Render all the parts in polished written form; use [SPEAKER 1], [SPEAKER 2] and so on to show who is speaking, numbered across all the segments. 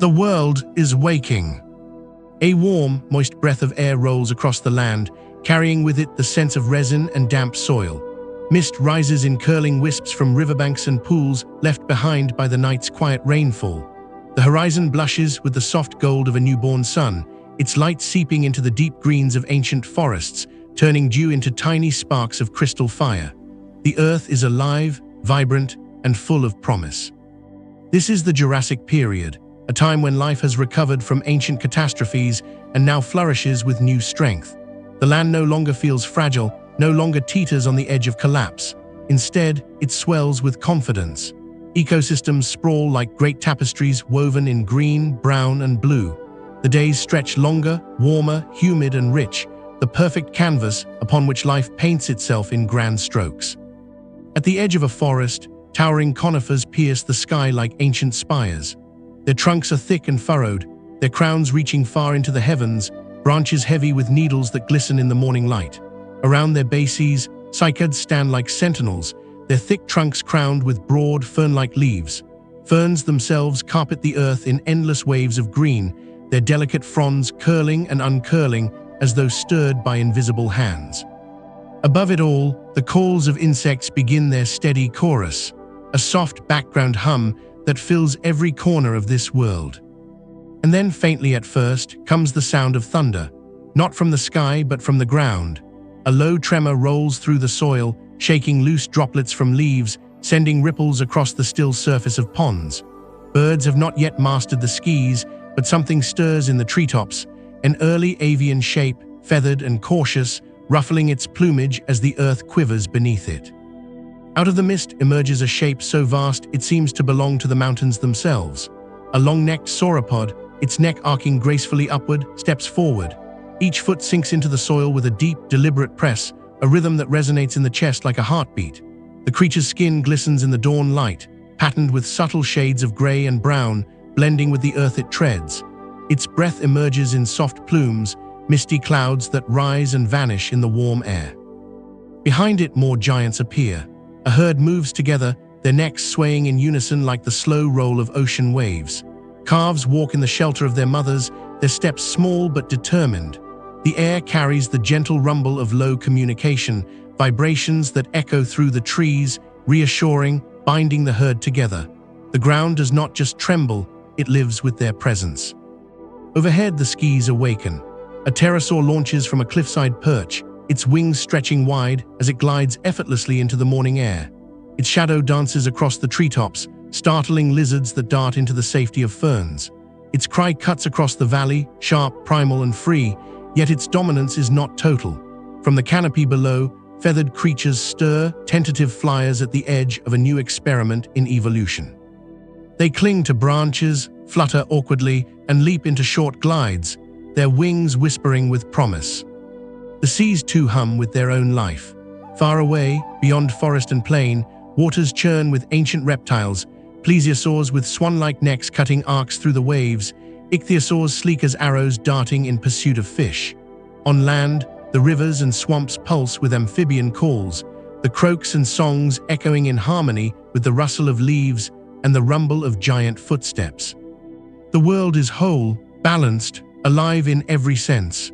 [SPEAKER 1] The world is waking. A warm, moist breath of air rolls across the land, carrying with it the sense of resin and damp soil. Mist rises in curling wisps from riverbanks and pools left behind by the night's quiet rainfall. The horizon blushes with the soft gold of a newborn sun, its light seeping into the deep greens of ancient forests, turning dew into tiny sparks of crystal fire. The earth is alive, vibrant, and full of promise. This is the Jurassic Period, a time when life has recovered from ancient catastrophes and now flourishes with new strength. The land no longer feels fragile, no longer teeters on the edge of collapse. Instead, it swells with confidence. Ecosystems sprawl like great tapestries woven in green, brown, and blue. The days stretch longer, warmer, humid, and rich, the perfect canvas upon which life paints itself in grand strokes. At the edge of a forest, towering conifers pierce the sky like ancient spires. Their trunks are thick and furrowed, their crowns reaching far into the heavens, branches heavy with needles that glisten in the morning light. Around their bases, cycads stand like sentinels, their thick trunks crowned with broad, fern-like leaves. Ferns themselves carpet the earth in endless waves of green, their delicate fronds curling and uncurling as though stirred by invisible hands. Above it all, the calls of insects begin their steady chorus, a soft background hum that fills every corner of this world. And then, faintly at first, comes the sound of thunder, not from the sky but from the ground. A low tremor rolls through the soil, shaking loose droplets from leaves, sending ripples across the still surface of ponds. Birds have not yet mastered the skis, but something stirs in the treetops, an early avian shape, feathered and cautious, ruffling its plumage as the earth quivers beneath it. Out of the mist emerges a shape so vast it seems to belong to the mountains themselves. A long-necked sauropod, its neck arcing gracefully upward, steps forward. Each foot sinks into the soil with a deep, deliberate press, a rhythm that resonates in the chest like a heartbeat. The creature's skin glistens in the dawn light, patterned with subtle shades of gray and brown, blending with the earth it treads. Its breath emerges in soft plumes, misty clouds that rise and vanish in the warm air. Behind it, more giants appear. A herd moves together, their necks swaying in unison like the slow roll of ocean waves. Calves walk in the shelter of their mothers, their steps small but determined. The air carries the gentle rumble of low communication, vibrations that echo through the trees, reassuring, binding the herd together. The ground does not just tremble, it lives with their presence. Overhead, the skis awaken. A pterosaur launches from a cliffside perch, its wings stretching wide as it glides effortlessly into the morning air. Its shadow dances across the treetops, startling lizards that dart into the safety of ferns. Its cry cuts across the valley, sharp, primal, and free, yet its dominance is not total. From the canopy below, feathered creatures stir, tentative flyers at the edge of a new experiment in evolution. They cling to branches, flutter awkwardly, and leap into short glides, their wings whispering with promise. The seas too hum with their own life. Far away, beyond forest and plain, waters churn with ancient reptiles, plesiosaurs with swan-like necks cutting arcs through the waves, ichthyosaurs sleek as arrows darting in pursuit of fish. On land, the rivers and swamps pulse with amphibian calls, the croaks and songs echoing in harmony with the rustle of leaves and the rumble of giant footsteps. The world is whole, balanced, alive in every sense.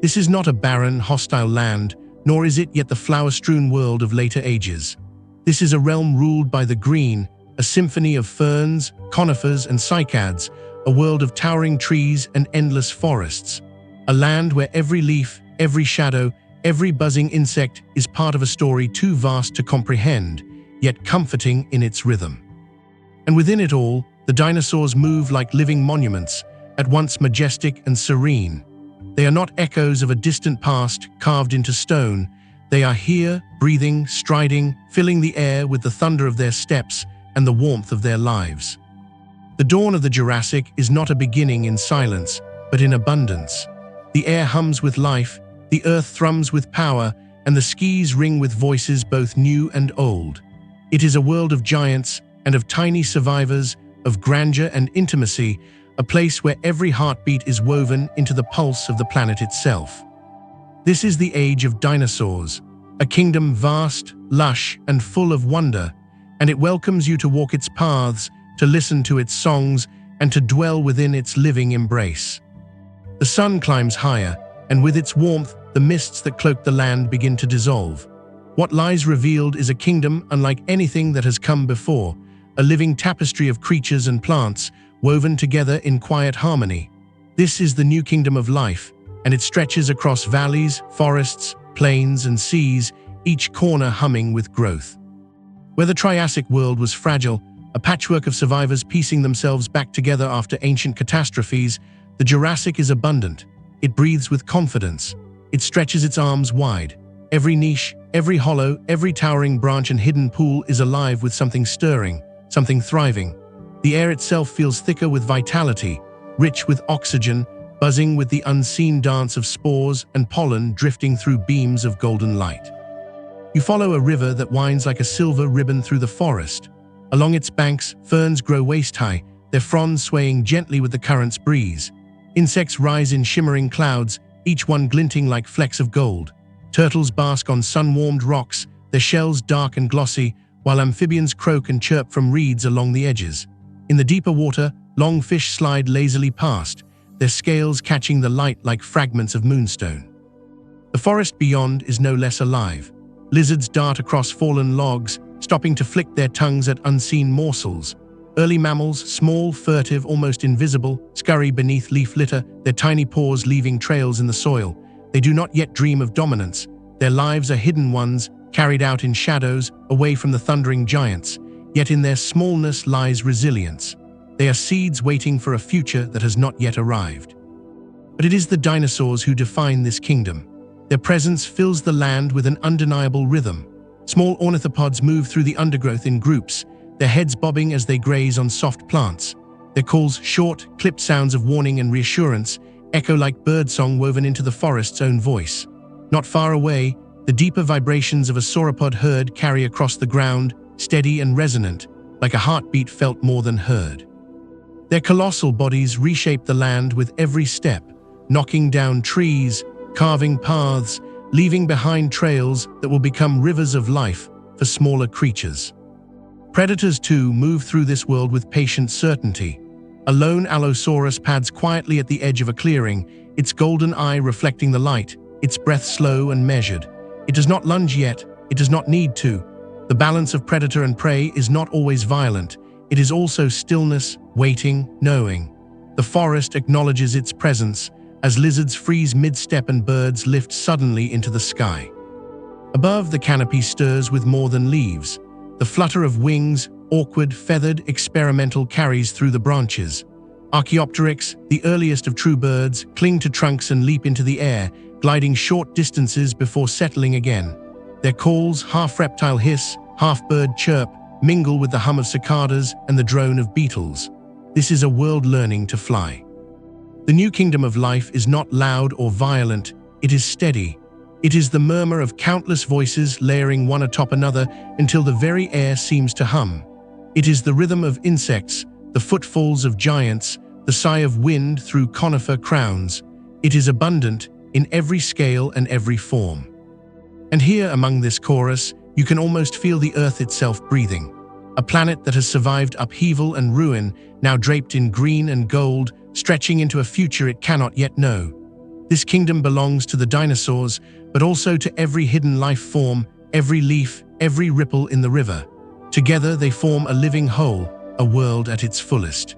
[SPEAKER 1] This is not a barren, hostile land, nor is it yet the flower-strewn world of later ages. This is a realm ruled by the green, a symphony of ferns, conifers, and cycads, a world of towering trees and endless forests. A land where every leaf, every shadow, every buzzing insect is part of a story too vast to comprehend, yet comforting in its rhythm. And within it all, the dinosaurs move like living monuments, at once majestic and serene. They are not echoes of a distant past carved into stone. They are here, breathing, striding, filling the air with the thunder of their steps and the warmth of their lives. The dawn of the Jurassic is not a beginning in silence, but in abundance. The air hums with life, the earth thrums with power, and the skis ring with voices both new and old. It is a world of giants and of tiny survivors, of grandeur and intimacy, a place where every heartbeat is woven into the pulse of the planet itself. This is the age of dinosaurs, a kingdom vast, lush, and full of wonder, and it welcomes you to walk its paths, to listen to its songs, and to dwell within its living embrace. The sun climbs higher, and with its warmth, the mists that cloak the land begin to dissolve. What lies revealed is a kingdom unlike anything that has come before, a living tapestry of creatures and plants woven together in quiet harmony. This is the new kingdom of life, and it stretches across valleys, forests, plains, and seas, each corner humming with growth. Where the Triassic world was fragile, a patchwork of survivors piecing themselves back together after ancient catastrophes, the Jurassic is abundant. It breathes with confidence. It stretches its arms wide. Every niche, every hollow, every towering branch and hidden pool is alive with something stirring, something thriving. The air itself feels thicker with vitality, rich with oxygen, buzzing with the unseen dance of spores and pollen drifting through beams of golden light. You follow a river that winds like a silver ribbon through the forest. Along its banks, ferns grow waist-high, their fronds swaying gently with the current's breeze. Insects rise in shimmering clouds, each one glinting like flecks of gold. Turtles bask on sun-warmed rocks, their shells dark and glossy, while amphibians croak and chirp from reeds along the edges. In the deeper water, long fish slide lazily past, their scales catching the light like fragments of moonstone. The forest beyond is no less alive. Lizards dart across fallen logs, stopping to flick their tongues at unseen morsels. Early mammals, small, furtive, almost invisible, scurry beneath leaf litter, their tiny paws leaving trails in the soil. They do not yet dream of dominance. Their lives are hidden ones, carried out in shadows, away from the thundering giants. Yet in their smallness lies resilience. They are seeds waiting for a future that has not yet arrived. But it is the dinosaurs who define this kingdom. Their presence fills the land with an undeniable rhythm. Small ornithopods move through the undergrowth in groups, their heads bobbing as they graze on soft plants. Their calls, short, clipped sounds of warning and reassurance, echo like birdsong woven into the forest's own voice. Not far away, the deeper vibrations of a sauropod herd carry across the ground, steady and resonant, like a heartbeat felt more than heard. Their colossal bodies reshape the land with every step, knocking down trees, carving paths, leaving behind trails that will become rivers of life for smaller creatures. Predators, too, move through this world with patient certainty. A lone Allosaurus pads quietly at the edge of a clearing, its golden eye reflecting the light, its breath slow and measured. It does not lunge yet, it does not need to. The balance of predator and prey is not always violent. It is also stillness, waiting, knowing. The forest acknowledges its presence as lizards freeze mid-step and birds lift suddenly into the sky. Above, the canopy stirs with more than leaves. The flutter of wings, awkward, feathered, experimental, carries through the branches. Archaeopteryx, the earliest of true birds, cling to trunks and leap into the air, gliding short distances before settling again. Their calls, half reptile hiss, half bird chirp, mingle with the hum of cicadas and the drone of beetles. This is a world learning to fly. The new kingdom of life is not loud or violent, it is steady. It is the murmur of countless voices layering one atop another until the very air seems to hum. It is the rhythm of insects, the footfalls of giants, the sigh of wind through conifer crowns. It is abundant in every scale and every form. And here among this chorus, you can almost feel the earth itself breathing. A planet that has survived upheaval and ruin, now draped in green and gold, stretching into a future it cannot yet know. This kingdom belongs to the dinosaurs, but also to every hidden life form, every leaf, every ripple in the river. Together they form a living whole, a world at its fullest.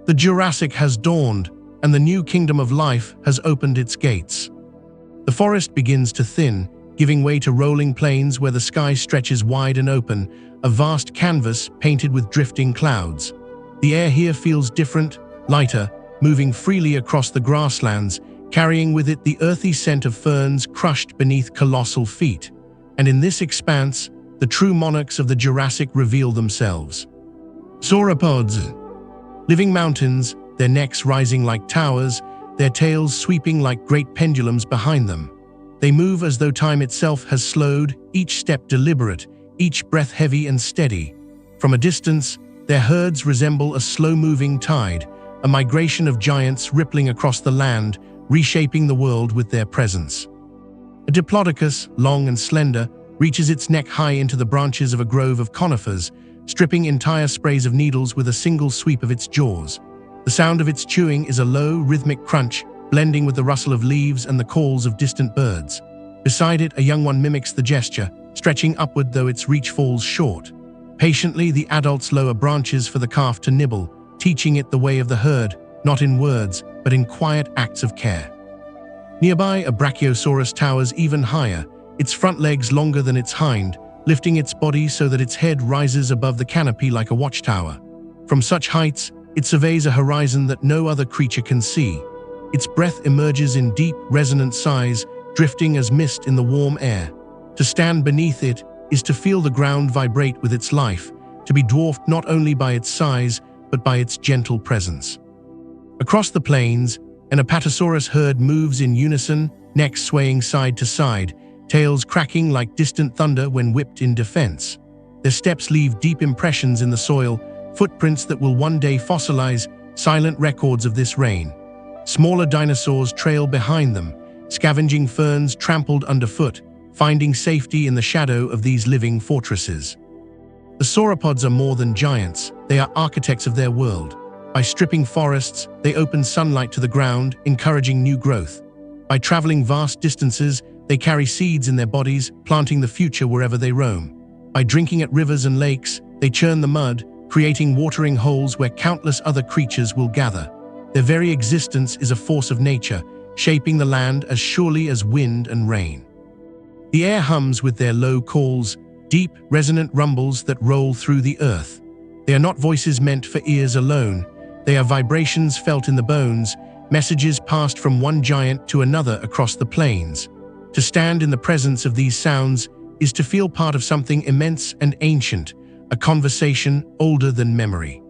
[SPEAKER 1] The Jurassic has dawned, and the new kingdom of life has opened its gates. The forest begins to thin, giving way to rolling plains where the sky stretches wide and open, a vast canvas painted with drifting clouds. The air here feels different, lighter, moving freely across the grasslands, carrying with it the earthy scent of ferns crushed beneath colossal feet. And in this expanse, the true monarchs of the Jurassic reveal themselves. Sauropods, living mountains, their necks rising like towers, their tails sweeping like great pendulums behind them. They move as though time itself has slowed, each step deliberate, each breath heavy and steady. From a distance, their herds resemble a slow-moving tide, a migration of giants rippling across the land, reshaping the world with their presence. A diplodocus, long and slender, reaches its neck high into the branches of a grove of conifers, stripping entire sprays of needles with a single sweep of its jaws. The sound of its chewing is a low, rhythmic crunch, blending with the rustle of leaves and the calls of distant birds. Beside it, a young one mimics the gesture, stretching upward though its reach falls short. Patiently, the adults lower branches for the calf to nibble, teaching it the way of the herd, not in words, but in quiet acts of care. Nearby, a Brachiosaurus towers even higher, its front legs longer than its hind, lifting its body so that its head rises above the canopy like a watchtower. From such heights, it surveys a horizon that no other creature can see. Its breath emerges in deep, resonant sighs, drifting as mist in the warm air. To stand beneath it is to feel the ground vibrate with its life, to be dwarfed not only by its size, but by its gentle presence. Across the plains, an Apatosaurus herd moves in unison, necks swaying side to side, tails cracking like distant thunder when whipped in defense. Their steps leave deep impressions in the soil, footprints that will one day fossilize, silent records of this reign. Smaller dinosaurs trail behind them, scavenging ferns trampled underfoot, finding safety in the shadow of these living fortresses. The sauropods are more than giants, they are architects of their world. By stripping forests, they open sunlight to the ground, encouraging new growth. By traveling vast distances, they carry seeds in their bodies, planting the future wherever they roam. By drinking at rivers and lakes, they churn the mud, creating watering holes where countless other creatures will gather. Their very existence is a force of nature, shaping the land as surely as wind and rain. The air hums with their low calls, deep, resonant rumbles that roll through the earth. They are not voices meant for ears alone. They are vibrations felt in the bones, messages passed from one giant to another across the plains. To stand in the presence of these sounds is to feel part of something immense and ancient, a conversation older than memory.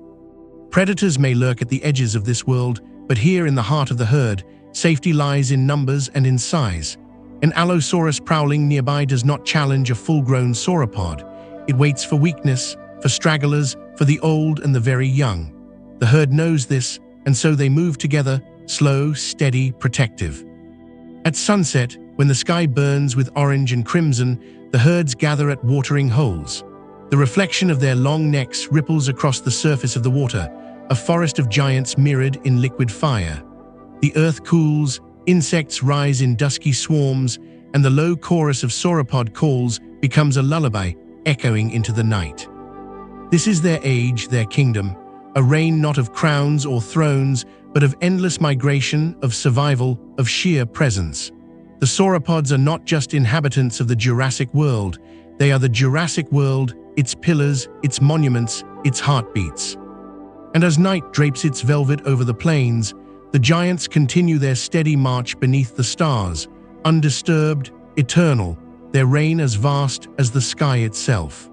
[SPEAKER 1] Predators may lurk at the edges of this world, but here in the heart of the herd, safety lies in numbers and in size. An Allosaurus prowling nearby does not challenge a full-grown sauropod. It waits for weakness, for stragglers, for the old and the very young. The herd knows this, and so they move together, slow, steady, protective. At sunset, when the sky burns with orange and crimson, the herds gather at watering holes. The reflection of their long necks ripples across the surface of the water, a forest of giants mirrored in liquid fire. The earth cools, insects rise in dusky swarms, and the low chorus of sauropod calls becomes a lullaby echoing into the night. This is their age, their kingdom, a reign not of crowns or thrones, but of endless migration, of survival, of sheer presence. The sauropods are not just inhabitants of the Jurassic world, they are the Jurassic world, its pillars, its monuments, its heartbeats. And as night drapes its velvet over the plains, the giants continue their steady march beneath the stars, undisturbed, eternal, their reign as vast as the sky itself.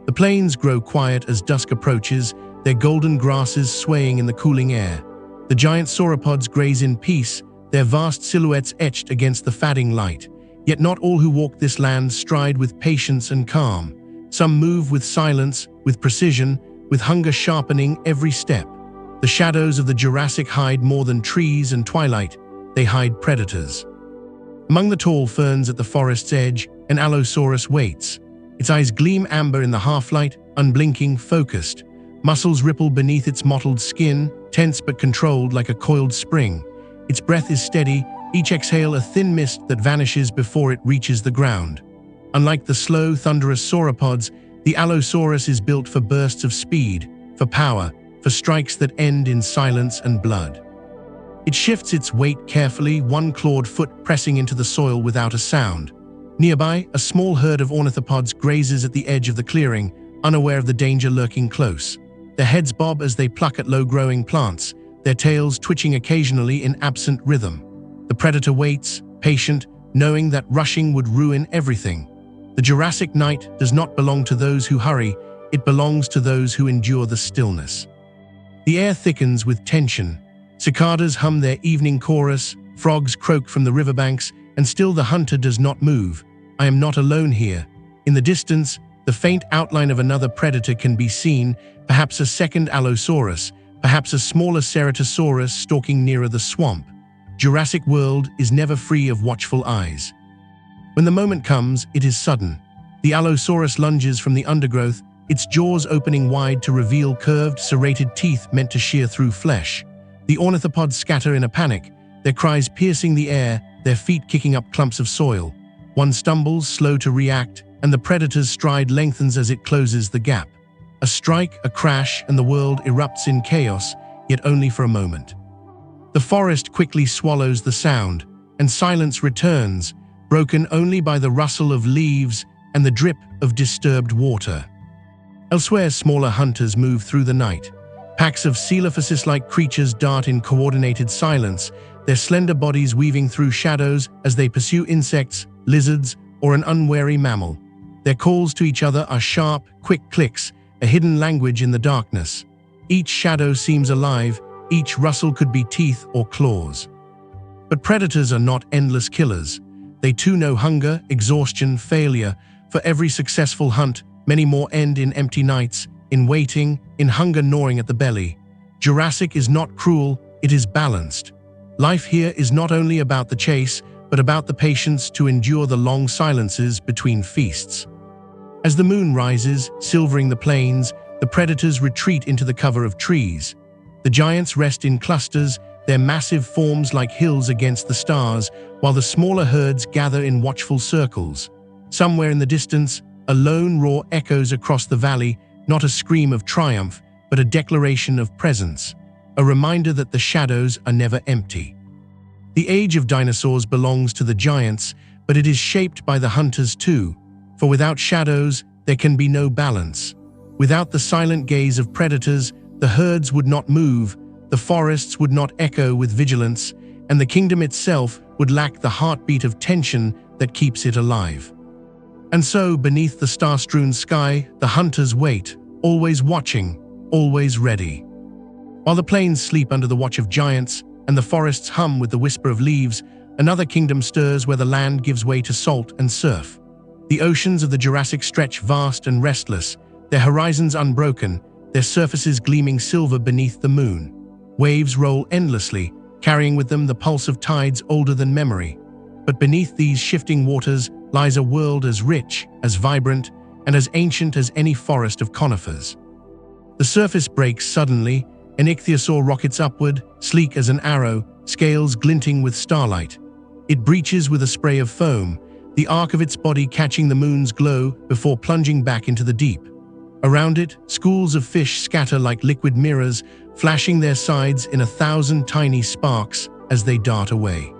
[SPEAKER 1] The plains grow quiet as dusk approaches, their golden grasses swaying in the cooling air. The giant sauropods graze in peace, their vast silhouettes etched against the fading light. Yet not all who walk this land stride with patience and calm. Some move with silence, with precision, with hunger sharpening every step. The shadows of the Jurassic hide more than trees and twilight, they hide predators. Among the tall ferns at the forest's edge, an Allosaurus waits. Its eyes gleam amber in the half-light, unblinking, focused. Muscles ripple beneath its mottled skin, tense but controlled like a coiled spring. Its breath is steady, each exhale a thin mist that vanishes before it reaches the ground. Unlike the slow, thunderous sauropods, the Allosaurus is built for bursts of speed, for power, for strikes that end in silence and blood. It shifts its weight carefully, one clawed foot pressing into the soil without a sound. Nearby, a small herd of ornithopods grazes at the edge of the clearing, unaware of the danger lurking close. Their heads bob as they pluck at low-growing plants, their tails twitching occasionally in absent rhythm. The predator waits, patient, knowing that rushing would ruin everything. The Jurassic night does not belong to those who hurry, it belongs to those who endure the stillness. The air thickens with tension. Cicadas hum their evening chorus, frogs croak from the riverbanks, and still the hunter does not move. I am not alone here. In the distance, the faint outline of another predator can be seen, perhaps a second Allosaurus, perhaps a smaller Ceratosaurus stalking nearer the swamp. Jurassic World is never free of watchful eyes. When the moment comes, it is sudden. The Allosaurus lunges from the undergrowth, its jaws opening wide to reveal curved, serrated teeth meant to shear through flesh. The ornithopods scatter in a panic, their cries piercing the air, their feet kicking up clumps of soil. One stumbles, slow to react, and the predator's stride lengthens as it closes the gap. A strike, a crash, and the world erupts in chaos, yet only for a moment. The forest quickly swallows the sound, and silence returns, broken only by the rustle of leaves and the drip of disturbed water. Elsewhere, smaller hunters move through the night. Packs of coelophysis-like creatures dart in coordinated silence, their slender bodies weaving through shadows as they pursue insects, lizards, or an unwary mammal. Their calls to each other are sharp, quick clicks, a hidden language in the darkness. Each shadow seems alive, each rustle could be teeth or claws. But predators are not endless killers. They too know hunger, exhaustion, failure. For every successful hunt, many more end in empty nights, in waiting, in hunger gnawing at the belly. Jurassic is not cruel, it is balanced. Life here is not only about the chase, but about the patience to endure the long silences between feasts. As the moon rises, silvering the plains, the predators retreat into the cover of trees. The giants rest in clusters, their massive forms like hills against the stars, while the smaller herds gather in watchful circles. Somewhere in the distance, a lone roar echoes across the valley, not a scream of triumph, but a declaration of presence, a reminder that the shadows are never empty. The age of dinosaurs belongs to the giants, but it is shaped by the hunters too, for without shadows, there can be no balance. Without the silent gaze of predators, the herds would not move, the forests would not echo with vigilance, and the kingdom itself would lack the heartbeat of tension that keeps it alive. And so, beneath the star-strewn sky, the hunters wait, always watching, always ready. While the plains sleep under the watch of giants, and the forests hum with the whisper of leaves, another kingdom stirs where the land gives way to salt and surf. The oceans of the Jurassic stretch vast and restless, their horizons unbroken, their surfaces gleaming silver beneath the moon. Waves roll endlessly, carrying with them the pulse of tides older than memory. But beneath these shifting waters lies a world as rich, as vibrant, and as ancient as any forest of conifers. The surface breaks suddenly, an ichthyosaur rockets upward, sleek as an arrow, scales glinting with starlight. It breaches with a spray of foam, the arc of its body catching the moon's glow before plunging back into the deep. Around it, schools of fish scatter like liquid mirrors, flashing their sides in 1,000 tiny sparks as they dart away.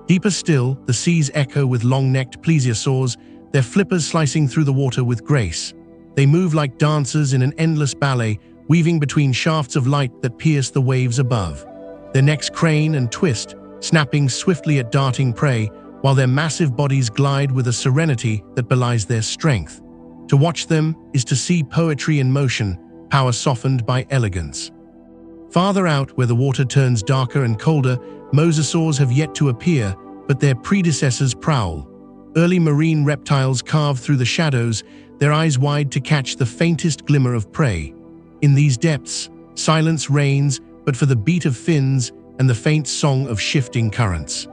[SPEAKER 1] Deeper still, the seas echo with long-necked plesiosaurs, their flippers slicing through the water with grace. They move like dancers in an endless ballet, weaving between shafts of light that pierce the waves above. Their necks crane and twist, snapping swiftly at darting prey, while their massive bodies glide with a serenity that belies their strength. To watch them is to see poetry in motion, power softened by elegance. Farther out, where the water turns darker and colder, mosasaurs have yet to appear, but their predecessors prowl. Early marine reptiles carve through the shadows, their eyes wide to catch the faintest glimmer of prey. In these depths, silence reigns, but for the beat of fins and the faint song of shifting currents.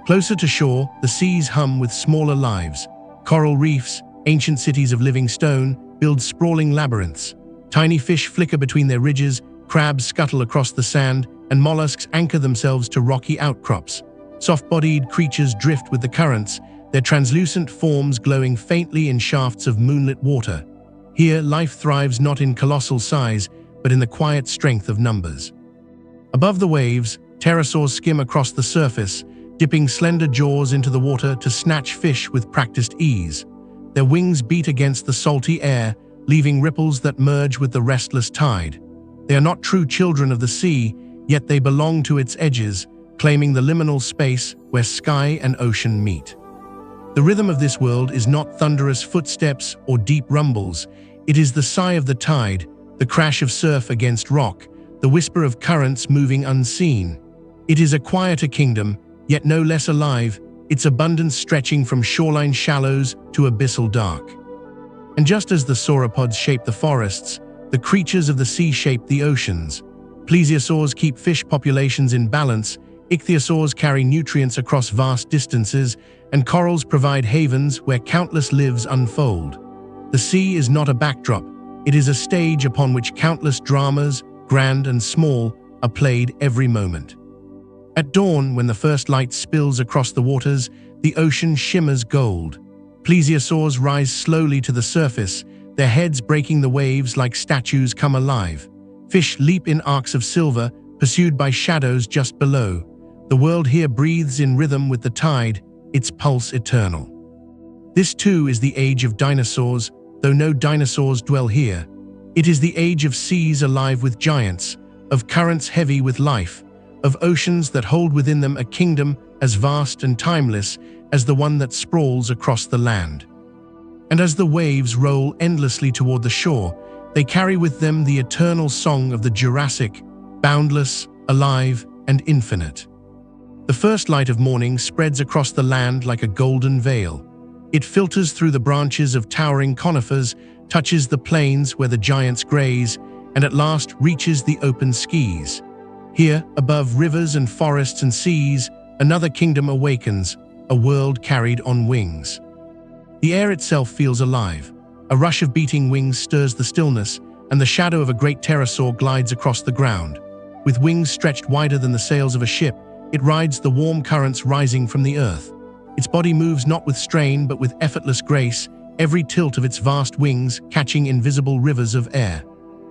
[SPEAKER 1] Closer to shore, the seas hum with smaller lives. Coral reefs, ancient cities of living stone, build sprawling labyrinths. Tiny fish flicker between their ridges, crabs scuttle across the sand, and mollusks anchor themselves to rocky outcrops. Soft-bodied creatures drift with the currents, their translucent forms glowing faintly in shafts of moonlit water. Here, life thrives not in colossal size, but in the quiet strength of numbers. Above the waves, pterosaurs skim across the surface, dipping slender jaws into the water to snatch fish with practiced ease. Their wings beat against the salty air, leaving ripples that merge with the restless tide. They are not true children of the sea, yet they belong to its edges, claiming the liminal space where sky and ocean meet. The rhythm of this world is not thunderous footsteps or deep rumbles. It is the sigh of the tide, the crash of surf against rock, the whisper of currents moving unseen. It is a quieter kingdom, yet no less alive, its abundance stretching from shoreline shallows to abyssal dark. And just as the sauropods shape the forests, the creatures of the sea shape the oceans. Plesiosaurs keep fish populations in balance, ichthyosaurs carry nutrients across vast distances, and corals provide havens where countless lives unfold. The sea is not a backdrop, It is a stage upon which countless dramas, grand and small, are played every moment. At dawn, when the first light spills across the waters, the ocean shimmers gold. Plesiosaurs rise slowly to the surface, their heads breaking the waves like statues come alive. Fish leap in arcs of silver, pursued by shadows just below. The world here breathes in rhythm with the tide, its pulse eternal. This too is the age of dinosaurs, though no dinosaurs dwell here. It is the age of seas alive with giants, of currents heavy with life, of oceans that hold within them a kingdom as vast and timeless as the one that sprawls across the land. And as the waves roll endlessly toward the shore, they carry with them the eternal song of the Jurassic, boundless, alive, and infinite. The first light of morning spreads across the land like a golden veil. It filters through the branches of towering conifers, touches the plains where the giants graze, and at last reaches the open skies. Here, above rivers and forests and seas, another kingdom awakens, a world carried on wings. The air itself feels alive. A rush of beating wings stirs the stillness, and the shadow of a great pterosaur glides across the ground. With wings stretched wider than the sails of a ship, it rides the warm currents rising from the earth. Its body moves not with strain but with effortless grace, every tilt of its vast wings catching invisible rivers of air.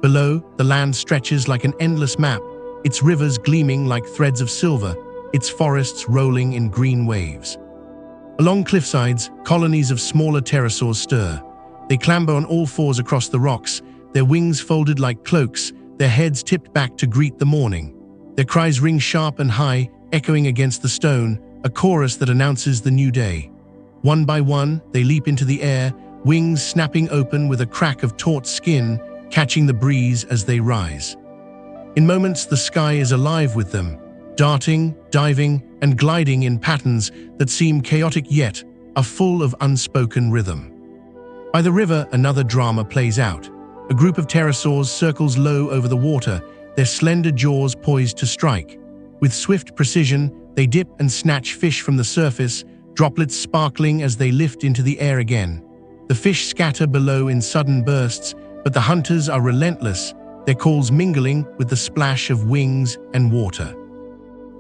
[SPEAKER 1] Below, the land stretches like an endless map, its rivers gleaming like threads of silver, its forests rolling in green waves. Along cliffsides, colonies of smaller pterosaurs stir. They clamber on all fours across the rocks, their wings folded like cloaks, their heads tipped back to greet the morning. Their cries ring sharp and high, echoing against the stone, a chorus that announces the new day. One by one, they leap into the air, wings snapping open with a crack of taut skin, catching the breeze as they rise. In moments, the sky is alive with them, darting, diving, and gliding in patterns that seem chaotic yet are full of unspoken rhythm. By the river, another drama plays out. A group of pterosaurs circles low over the water, their slender jaws poised to strike. With swift precision, they dip and snatch fish from the surface, droplets sparkling as they lift into the air again. The fish scatter below in sudden bursts, but the hunters are relentless, their calls mingling with the splash of wings and water.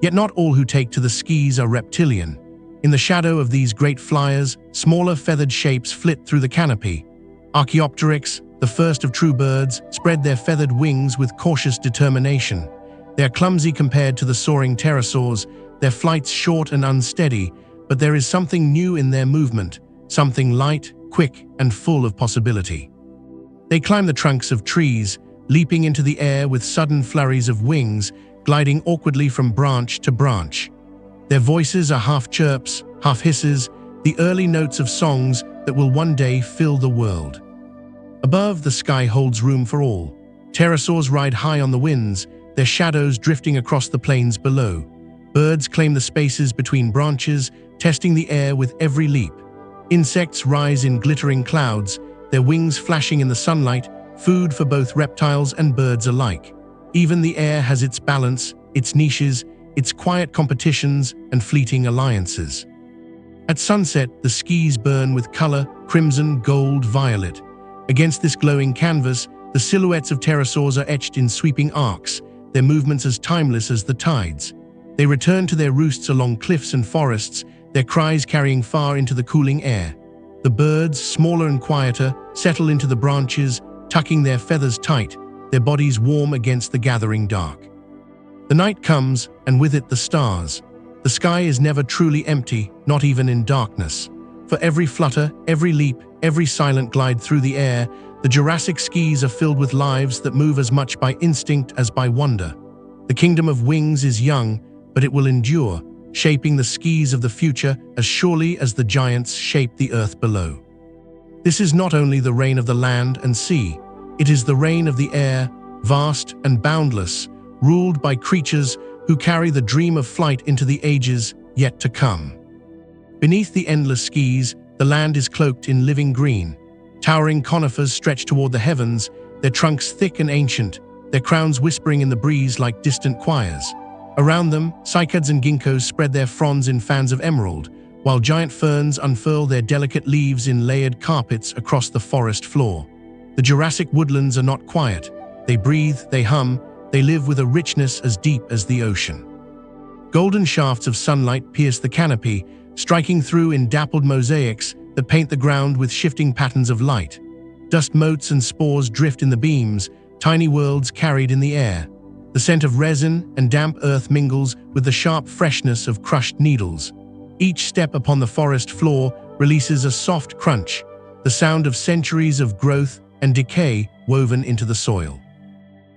[SPEAKER 1] Yet not all who take to the skis are reptilian. In the shadow of these great flyers, smaller feathered shapes flit through the canopy. Archaeopteryx, the first of true birds, spread their feathered wings with cautious determination. They are clumsy compared to the soaring pterosaurs, their flights short and unsteady, but there is something new in their movement, something light, quick, and full of possibility. They climb the trunks of trees, leaping into the air with sudden flurries of wings, gliding awkwardly from branch to branch. Their voices are half chirps, half hisses, the early notes of songs that will one day fill the world. Above, the sky holds room for all. Pterosaurs ride high on the winds, their shadows drifting across the plains below. Birds claim the spaces between branches, testing the air with every leap. Insects rise in glittering clouds, their wings flashing in the sunlight, food for both reptiles and birds alike. Even the air has its balance, its niches, its quiet competitions and fleeting alliances. At sunset, the skis burn with color, crimson, gold, violet. Against this glowing canvas, the silhouettes of pterosaurs are etched in sweeping arcs, their movements as timeless as the tides. They return to their roosts along cliffs and forests, their cries carrying far into the cooling air. The birds, smaller and quieter, settle into the branches, tucking their feathers tight, their bodies warm against the gathering dark. The night comes, and with it the stars. The sky is never truly empty, not even in darkness. For every flutter, every leap, every silent glide through the air, the Jurassic skis are filled with lives that move as much by instinct as by wonder. The kingdom of wings is young, but it will endure, shaping the skis of the future as surely as the giants shape the earth below. This is not only the reign of the land and sea, it is the reign of the air, vast and boundless, ruled by creatures who carry the dream of flight into the ages yet to come. Beneath the endless skis, the land is cloaked in living green. Towering conifers stretch toward the heavens, their trunks thick and ancient, their crowns whispering in the breeze like distant choirs. Around them, cycads and ginkgos spread their fronds in fans of emerald, while giant ferns unfurl their delicate leaves in layered carpets across the forest floor. The Jurassic woodlands are not quiet. They breathe, they hum, they live with a richness as deep as the ocean. Golden shafts of sunlight pierce the canopy, striking through in dappled mosaics that paint the ground with shifting patterns of light. Dust motes and spores drift in the beams, tiny worlds carried in the air. The scent of resin and damp earth mingles with the sharp freshness of crushed needles. Each step upon the forest floor releases a soft crunch, the sound of centuries of growth and decay woven into the soil.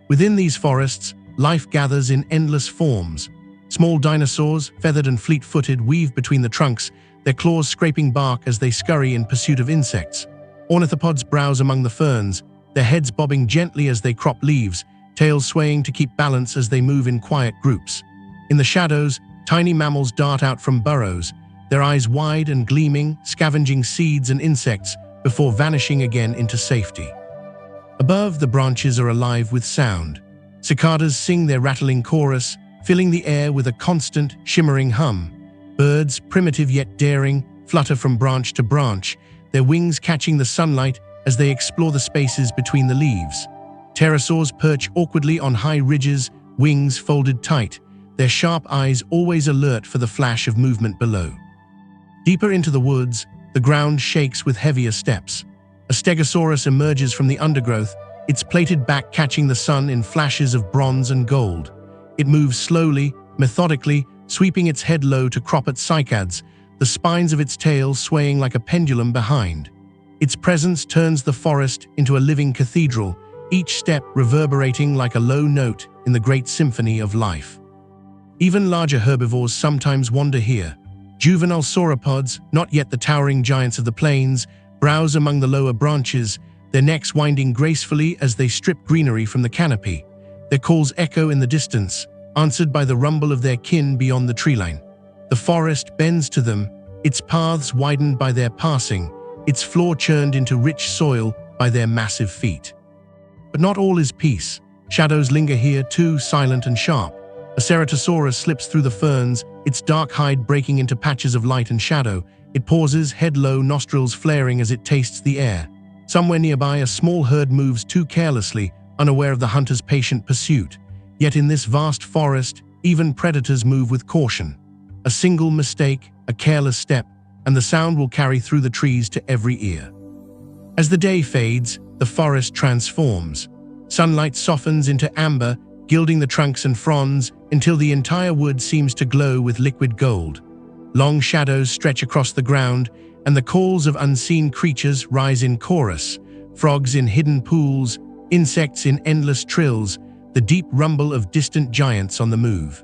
[SPEAKER 1] Within these forests, life gathers in endless forms. Small dinosaurs, feathered and fleet-footed, weave between the trunks, their claws scraping bark as they scurry in pursuit of insects. Ornithopods browse among the ferns, their heads bobbing gently as they crop leaves, tails swaying to keep balance as they move in quiet groups. In the shadows, tiny mammals dart out from burrows, their eyes wide and gleaming, scavenging seeds and insects before vanishing again into safety. Above, the branches are alive with sound. Cicadas sing their rattling chorus, filling the air with a constant, shimmering hum. Birds, primitive yet daring, flutter from branch to branch, their wings catching the sunlight as they explore the spaces between the leaves. Pterosaurs perch awkwardly on high ridges, wings folded tight, their sharp eyes always alert for the flash of movement below. Deeper into the woods, the ground shakes with heavier steps. A stegosaurus emerges from the undergrowth, its plated back catching the sun in flashes of bronze and gold. It moves slowly, methodically, sweeping its head low to crop at cycads, the spines of its tail swaying like a pendulum behind. Its presence turns the forest into a living cathedral, each step reverberating like a low note in the great symphony of life. Even larger herbivores sometimes wander here. Juvenile sauropods, not yet the towering giants of the plains, browse among the lower branches, their necks winding gracefully as they strip greenery from the canopy. Their calls echo in the distance, answered by the rumble of their kin beyond the treeline. The forest bends to them, its paths widened by their passing, its floor churned into rich soil by their massive feet. But not all is peace. Shadows linger here too, silent and sharp. A ceratosaurus slips through the ferns, its dark hide breaking into patches of light and shadow. It pauses, head low, nostrils flaring as it tastes the air. Somewhere nearby, a small herd moves too carelessly, unaware of the hunter's patient pursuit. Yet in this vast forest, even predators move with caution. A single mistake, a careless step, and the sound will carry through the trees to every ear. As the day fades, the forest transforms. Sunlight softens into amber, gilding the trunks and fronds until the entire wood seems to glow with liquid gold. Long shadows stretch across the ground, and the calls of unseen creatures rise in chorus. Frogs in hidden pools, insects in endless trills, the deep rumble of distant giants on the move.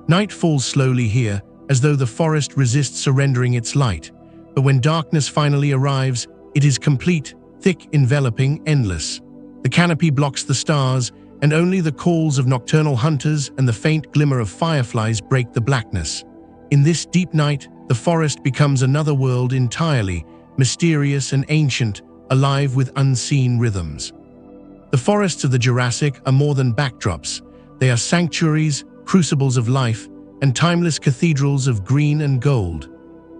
[SPEAKER 1] Night falls slowly here, as though the forest resists surrendering its light. But when darkness finally arrives, it is complete, thick, enveloping, endless. The canopy blocks the stars, and only the calls of nocturnal hunters and the faint glimmer of fireflies break the blackness. In this deep night, the forest becomes another world entirely, mysterious and ancient, alive with unseen rhythms. The forests of the Jurassic are more than backdrops. They are sanctuaries, crucibles of life, and timeless cathedrals of green and gold.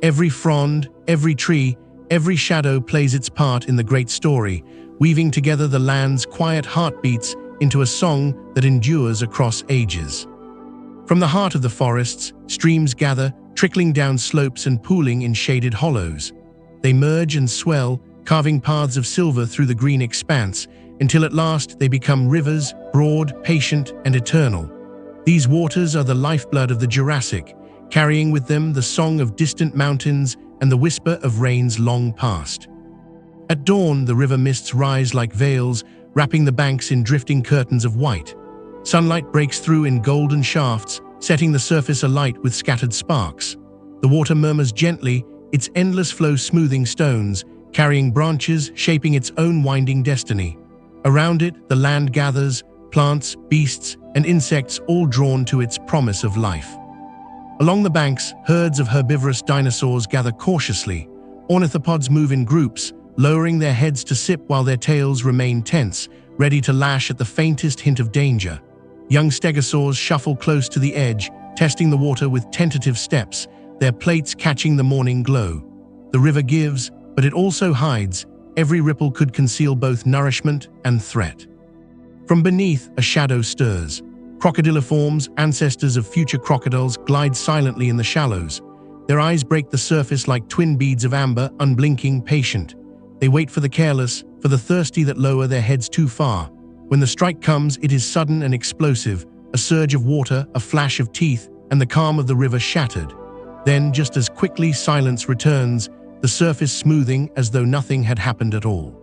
[SPEAKER 1] Every frond, every tree, every shadow plays its part in the great story, weaving together the land's quiet heartbeats into a song that endures across ages. From the heart of the forests, streams gather, trickling down slopes and pooling in shaded hollows. They merge and swell, carving paths of silver through the green expanse, until at last they become rivers, broad, patient, and eternal. These waters are the lifeblood of the Jurassic, carrying with them the song of distant mountains and the whisper of rains long past. At dawn, the river mists rise like veils, wrapping the banks in drifting curtains of white. Sunlight breaks through in golden shafts, setting the surface alight with scattered sparks. The water murmurs gently, its endless flow smoothing stones, carrying branches, shaping its own winding destiny. Around it, the land gathers, plants, beasts, and insects all drawn to its promise of life. Along the banks, herds of herbivorous dinosaurs gather cautiously. Ornithopods move in groups, lowering their heads to sip while their tails remain tense, ready to lash at the faintest hint of danger. Young stegosaurs shuffle close to the edge, testing the water with tentative steps, their plates catching the morning glow. The river gives, but it also hides, Every ripple could conceal both nourishment and threat. From beneath, a shadow stirs. Crocodiliforms, ancestors of future crocodiles, glide silently in the shallows. Their eyes break the surface like twin beads of amber, unblinking, patient. They wait for the careless, for the thirsty that lower their heads too far. When the strike comes, it is sudden and explosive, a surge of water, a flash of teeth, and the calm of the river shattered. Then, just as quickly, silence returns, the surface smoothing as though nothing had happened at all.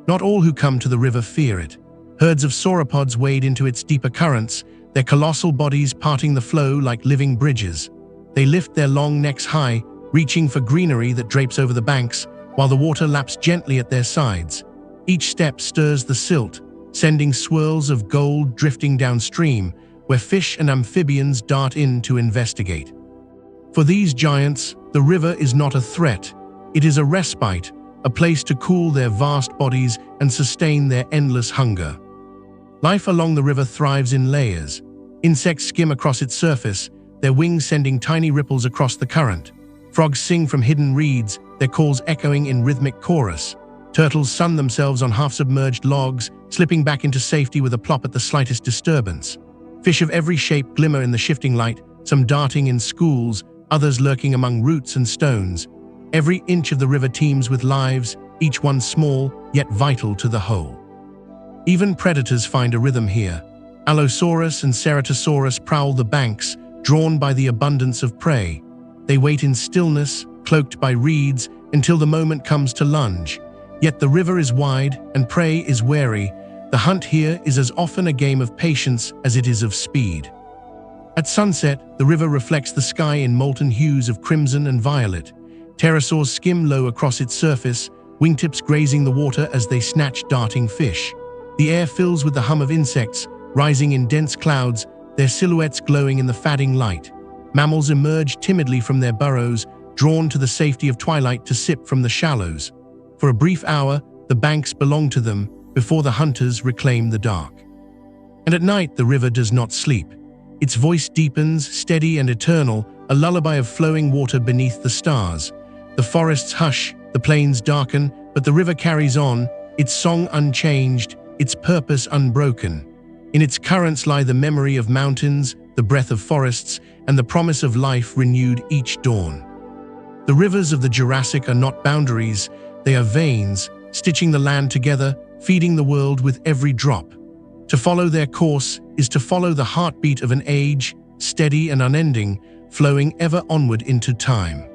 [SPEAKER 1] Not all who come to the river fear it. Herds of sauropods wade into its deeper currents, their colossal bodies parting the flow like living bridges. They lift their long necks high, reaching for greenery that drapes over the banks, while the water laps gently at their sides. Each step stirs the silt, sending swirls of gold drifting downstream, where fish and amphibians dart in to investigate. For these giants, the river is not a threat. It is a respite, a place to cool their vast bodies and sustain their endless hunger. Life along the river thrives in layers. Insects skim across its surface, their wings sending tiny ripples across the current. Frogs sing from hidden reeds, their calls echoing in rhythmic chorus. Turtles sun themselves on half-submerged logs, slipping back into safety with a plop at the slightest disturbance. Fish of every shape glimmer in the shifting light, some darting in schools, others lurking among roots and stones. Every inch of the river teems with lives, each one small, yet vital to the whole. Even predators find a rhythm here. Allosaurus and Ceratosaurus prowl the banks, drawn by the abundance of prey. They wait in stillness, cloaked by reeds, until the moment comes to lunge. Yet the river is wide, and prey is wary. The hunt here is as often a game of patience as it is of speed. At sunset, the river reflects the sky in molten hues of crimson and violet. Pterosaurs skim low across its surface, wingtips grazing the water as they snatch darting fish. The air fills with the hum of insects, rising in dense clouds, their silhouettes glowing in the fading light. Mammals emerge timidly from their burrows, drawn to the safety of twilight to sip from the shallows. For a brief hour, the banks belong to them, before the hunters reclaim the dark. And at night, the river does not sleep. Its voice deepens, steady and eternal, a lullaby of flowing water beneath the stars. The forests hush, the plains darken, but the river carries on, its song unchanged, its purpose unbroken. In its currents lie the memory of mountains, the breath of forests, and the promise of life renewed each dawn. The rivers of the Jurassic are not boundaries, they are veins, stitching the land together, feeding the world with every drop. To follow their course is to follow the heartbeat of an age, steady and unending, flowing ever onward into time.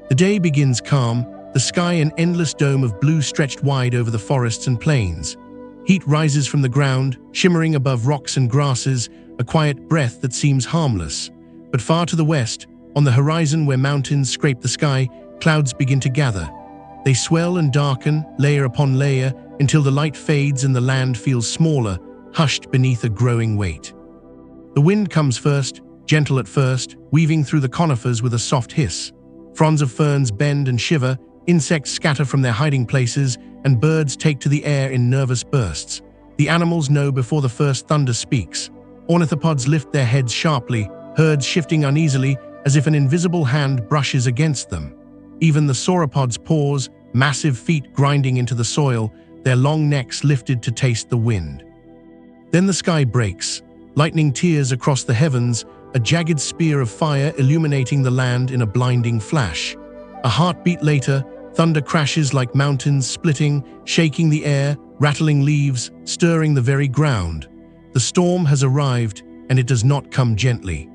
[SPEAKER 1] The day begins calm, the sky an endless dome of blue stretched wide over the forests and plains. Heat rises from the ground, shimmering above rocks and grasses, a quiet breath that seems harmless. But far to the west, on the horizon where mountains scrape the sky, clouds begin to gather. They swell and darken, layer upon layer, until the light fades and the land feels smaller, hushed beneath a growing weight. The wind comes first, gentle at first, weaving through the conifers with a soft hiss. Fronds of ferns bend and shiver, insects scatter from their hiding places, and birds take to the air in nervous bursts. The animals know before the first thunder speaks. Ornithopods lift their heads sharply, herds shifting uneasily as if an invisible hand brushes against them. Even the sauropods pause, massive feet grinding into the soil, their long necks lifted to taste the wind. Then the sky breaks, lightning tears across the heavens, a jagged spear of fire illuminating the land in a blinding flash. A heartbeat later, thunder crashes like mountains splitting, shaking the air, rattling leaves, stirring the very ground. The storm has arrived, and it does not come gently.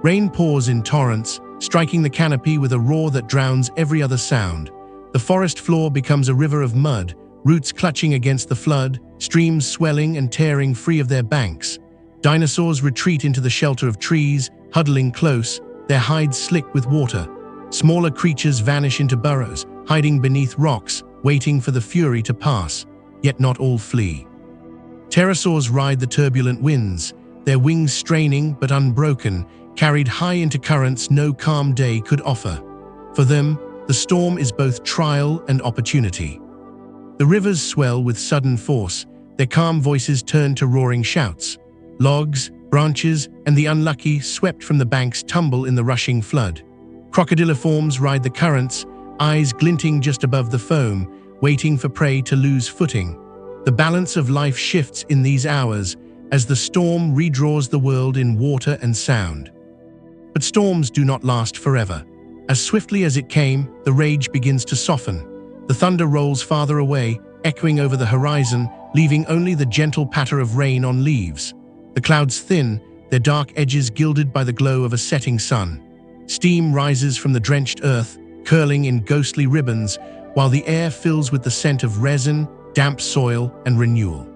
[SPEAKER 1] Rain pours in torrents, striking the canopy with a roar that drowns every other sound. The forest floor becomes a river of mud, roots clutching against the flood, streams swelling and tearing free of their banks. Dinosaurs retreat into the shelter of trees, huddling close, their hides slick with water. Smaller creatures vanish into burrows, hiding beneath rocks, waiting for the fury to pass, yet not all flee. Pterosaurs ride the turbulent winds, their wings straining but unbroken, carried high into currents no calm day could offer. For them, the storm is both trial and opportunity. The rivers swell with sudden force, their calm voices turn to roaring shouts. Logs, branches, and the unlucky swept from the banks tumble in the rushing flood. Crocodiliforms ride the currents, eyes glinting just above the foam, waiting for prey to lose footing. The balance of life shifts in these hours as the storm redraws the world in water and sound. But storms do not last forever. As swiftly as it came, the rage begins to soften. The thunder rolls farther away, echoing over the horizon, leaving only the gentle patter of rain on leaves. The clouds thin, their dark edges gilded by the glow of a setting sun. Steam rises from the drenched earth, curling in ghostly ribbons, while the air fills with the scent of resin, damp soil, and renewal.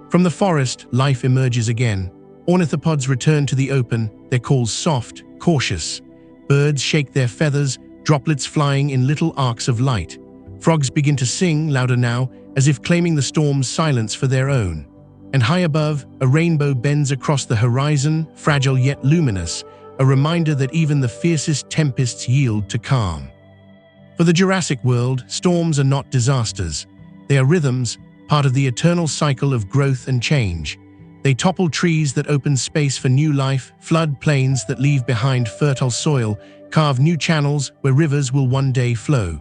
[SPEAKER 1] From the forest, life emerges again. Ornithopods return to the open, their calls soft, cautious. Birds shake their feathers, droplets flying in little arcs of light. Frogs begin to sing, louder now, as if claiming the storm's silence for their own. And high above, a rainbow bends across the horizon, fragile yet luminous, a reminder that even the fiercest tempests yield to calm. For the Jurassic world, storms are not disasters. They are rhythms, part of the eternal cycle of growth and change. They topple trees that open space for new life, flood plains that leave behind fertile soil, carve new channels where rivers will one day flow.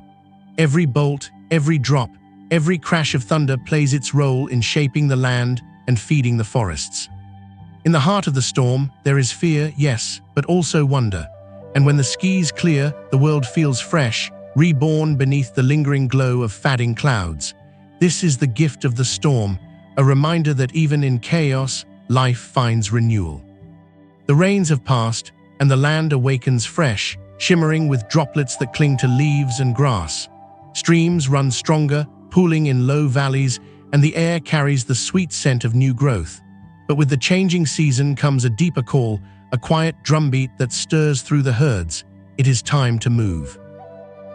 [SPEAKER 1] Every bolt, every drop, every crash of thunder plays its role in shaping the land and feeding the forests. In the heart of the storm, there is fear, yes, but also wonder. And when the skies clear, the world feels fresh, reborn beneath the lingering glow of fading clouds. This is the gift of the storm, a reminder that even in chaos, life finds renewal. The rains have passed, and the land awakens fresh, shimmering with droplets that cling to leaves and grass. Streams run stronger, pooling in low valleys, and the air carries the sweet scent of new growth. But with the changing season comes a deeper call, a quiet drumbeat that stirs through the herds. It is time to move.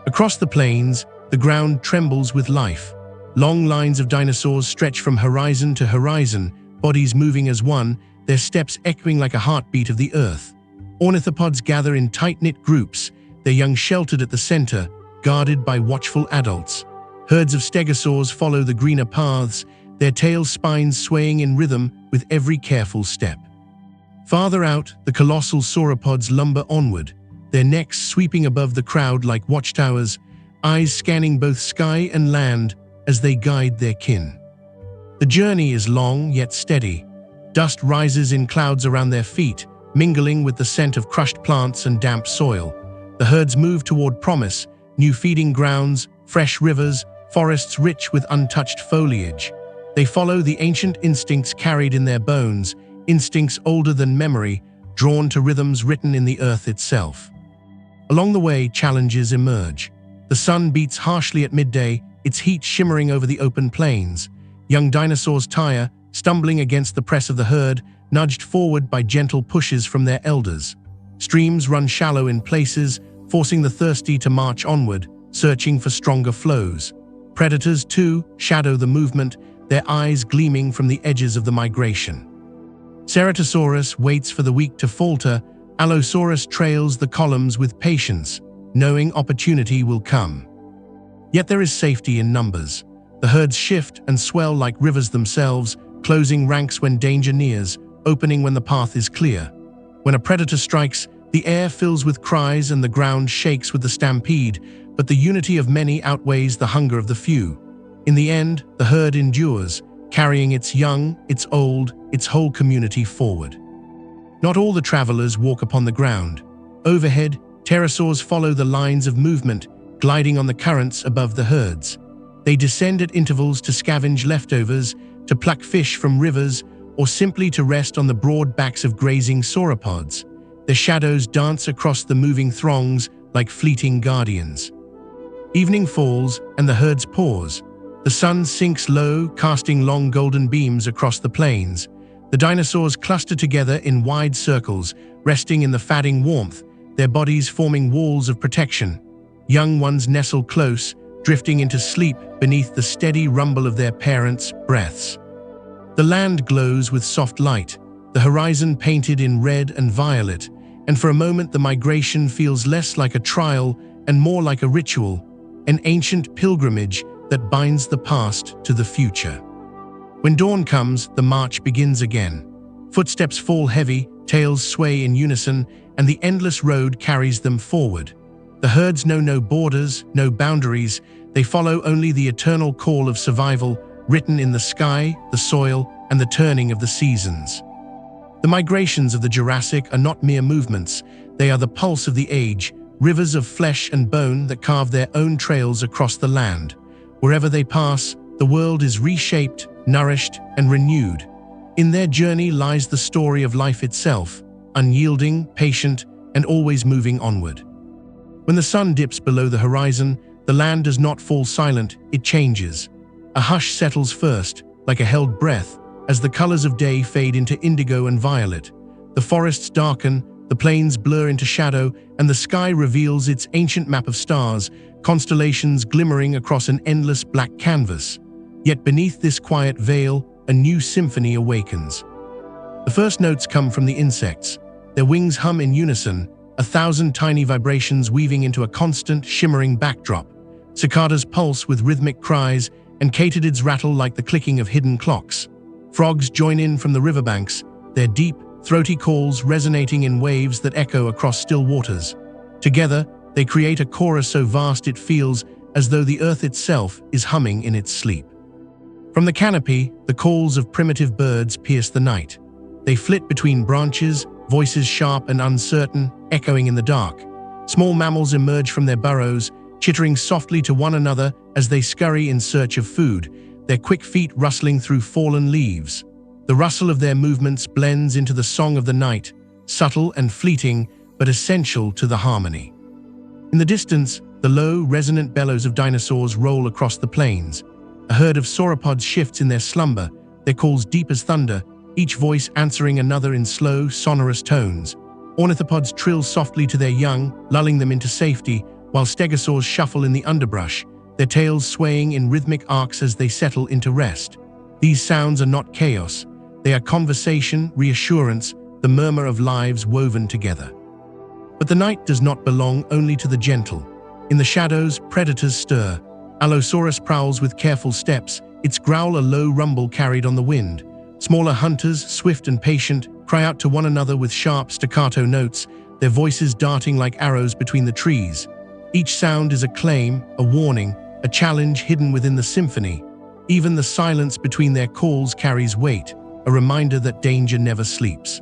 [SPEAKER 1] Across the plains, the ground trembles with life. Long lines of dinosaurs stretch from horizon to horizon, bodies moving as one, their steps echoing like a heartbeat of the earth. Ornithopods gather in tight-knit groups, their young sheltered at the center, guarded by watchful adults. Herds of stegosaurs follow the greener paths, their tail spines swaying in rhythm with every careful step. Farther out, the colossal sauropods lumber onward, their necks sweeping above the crowd like watchtowers, eyes scanning both sky and land as they guide their kin. The journey is long yet steady. Dust rises in clouds around their feet, mingling with the scent of crushed plants and damp soil. The herds move toward promise, new feeding grounds, fresh rivers, forests rich with untouched foliage. They follow the ancient instincts carried in their bones, instincts older than memory, drawn to rhythms written in the earth itself. Along the way, challenges emerge. The sun beats harshly at midday, its heat shimmering over the open plains. Young dinosaurs tire, stumbling against the press of the herd, nudged forward by gentle pushes from their elders. Streams run shallow in places, forcing the thirsty to march onward, searching for stronger flows. Predators, too, shadow the movement, their eyes gleaming from the edges of the migration. Ceratosaurus waits for the weak to falter, Allosaurus trails the columns with patience, knowing opportunity will come. Yet there is safety in numbers. The herds shift and swell like rivers themselves, closing ranks when danger nears, opening when the path is clear. When a predator strikes, the air fills with cries and the ground shakes with the stampede, but the unity of many outweighs the hunger of the few. In the end, the herd endures, carrying its young, its old, its whole community forward. Not all the travelers walk upon the ground. Overhead, pterosaurs follow the lines of movement, gliding on the currents above the herds. They descend at intervals to scavenge leftovers, to pluck fish from rivers, or simply to rest on the broad backs of grazing sauropods. Their shadows dance across the moving throngs like fleeting guardians. Evening falls, and the herds pause. The sun sinks low, casting long golden beams across the plains. The dinosaurs cluster together in wide circles, resting in the fading warmth, their bodies forming walls of protection. Young ones nestle close, drifting into sleep beneath the steady rumble of their parents' breaths. The land glows with soft light, the horizon painted in red and violet, and for a moment the migration feels less like a trial and more like a ritual, an ancient pilgrimage that binds the past to the future. When dawn comes, the march begins again. Footsteps fall heavy, tails sway in unison, and the endless road carries them forward. The herds know no borders, no boundaries. They follow only the eternal call of survival, written in the sky, the soil, and the turning of the seasons. The migrations of the Jurassic are not mere movements. They are the pulse of the age, rivers of flesh and bone that carve their own trails across the land. Wherever they pass, the world is reshaped, nourished, and renewed. In their journey lies the story of life itself, unyielding, patient, and always moving onward. When the sun dips below the horizon, the land does not fall silent, it changes. A hush settles first, like a held breath, as the colors of day fade into indigo and violet. The forests darken, the plains blur into shadow, and the sky reveals its ancient map of stars, constellations glimmering across an endless black canvas. Yet beneath this quiet veil, a new symphony awakens. The first notes come from the insects. Their wings hum in unison, 1,000 tiny vibrations weaving into a constant, shimmering backdrop. Cicadas pulse with rhythmic cries, and katydids rattle like the clicking of hidden clocks. Frogs join in from the riverbanks, their deep, throaty calls resonating in waves that echo across still waters. Together, they create a chorus so vast it feels as though the earth itself is humming in its sleep. From the canopy, the calls of primitive birds pierce the night. They flit between branches, voices sharp and uncertain, echoing in the dark. Small mammals emerge from their burrows, chittering softly to one another as they scurry in search of food, their quick feet rustling through fallen leaves. The rustle of their movements blends into the song of the night, subtle and fleeting, but essential to the harmony. In the distance, the low, resonant bellows of dinosaurs roll across the plains. A herd of sauropods shifts in their slumber, their calls deep as thunder, each voice answering another in slow, sonorous tones. Ornithopods trill softly to their young, lulling them into safety, while stegosaurs shuffle in the underbrush, their tails swaying in rhythmic arcs as they settle into rest. These sounds are not chaos. They are conversation, reassurance, the murmur of lives woven together. But the night does not belong only to the gentle. In the shadows, predators stir. Allosaurus prowls with careful steps, its growl a low rumble carried on the wind. Smaller hunters, swift and patient, cry out to one another with sharp staccato notes, their voices darting like arrows between the trees. Each sound is a claim, a warning, a challenge hidden within the symphony. Even the silence between their calls carries weight, a reminder that danger never sleeps.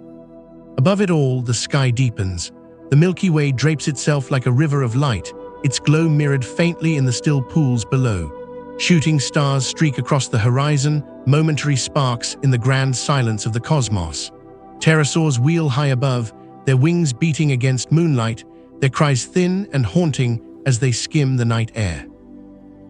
[SPEAKER 1] Above it all, the sky deepens. The Milky Way drapes itself like a river of light, its glow mirrored faintly in the still pools below. Shooting stars streak across the horizon, momentary sparks in the grand silence of the cosmos. Pterosaurs wheel high above, their wings beating against moonlight, their cries thin and haunting as they skim the night air.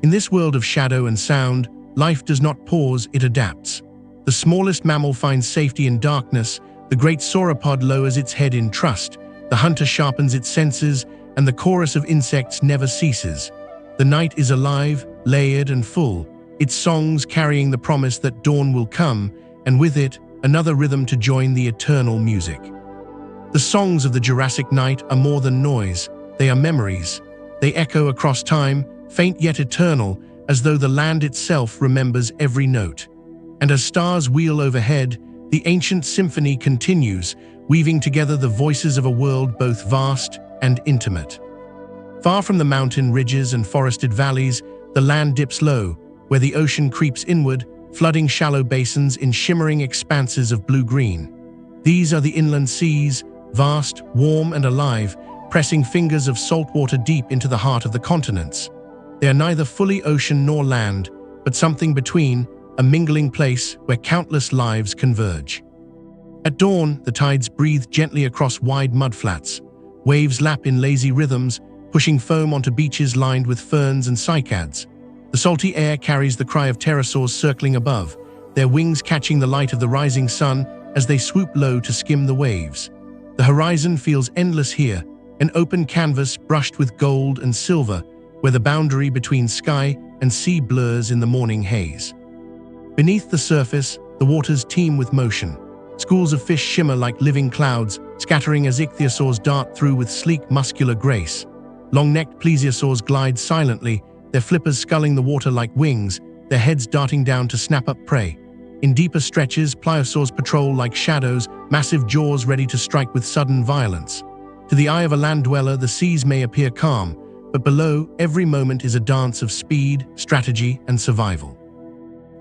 [SPEAKER 1] In this world of shadow and sound, life does not pause, it adapts. The smallest mammal finds safety in darkness, the great sauropod lowers its head in trust, the hunter sharpens its senses, and the chorus of insects never ceases. The night is alive, layered and full, its songs carrying the promise that dawn will come, and with it, another rhythm to join the eternal music. The songs of the Jurassic night are more than noise, they are memories. They echo across time, faint yet eternal, as though the land itself remembers every note. And as stars wheel overhead, the ancient symphony continues, weaving together the voices of a world both vast and intimate. Far from the mountain ridges and forested valleys, the land dips low, where the ocean creeps inward, flooding shallow basins in shimmering expanses of blue-green. These are the inland seas, vast, warm, and alive, pressing fingers of salt water deep into the heart of the continents. They are neither fully ocean nor land, but something between, a mingling place where countless lives converge. At dawn, the tides breathe gently across wide mudflats. Waves lap in lazy rhythms, pushing foam onto beaches lined with ferns and cycads. The salty air carries the cry of pterosaurs circling above, their wings catching the light of the rising sun as they swoop low to skim the waves. The horizon feels endless here, an open canvas brushed with gold and silver, where the boundary between sky and sea blurs in the morning haze. Beneath the surface, the waters teem with motion. Schools of fish shimmer like living clouds, scattering as ichthyosaurs dart through with sleek, muscular grace. Long-necked plesiosaurs glide silently, their flippers sculling the water like wings, their heads darting down to snap up prey. In deeper stretches, pliosaurs patrol like shadows, massive jaws ready to strike with sudden violence. To the eye of a land dweller, the seas may appear calm, but below, every moment is a dance of speed, strategy, and survival.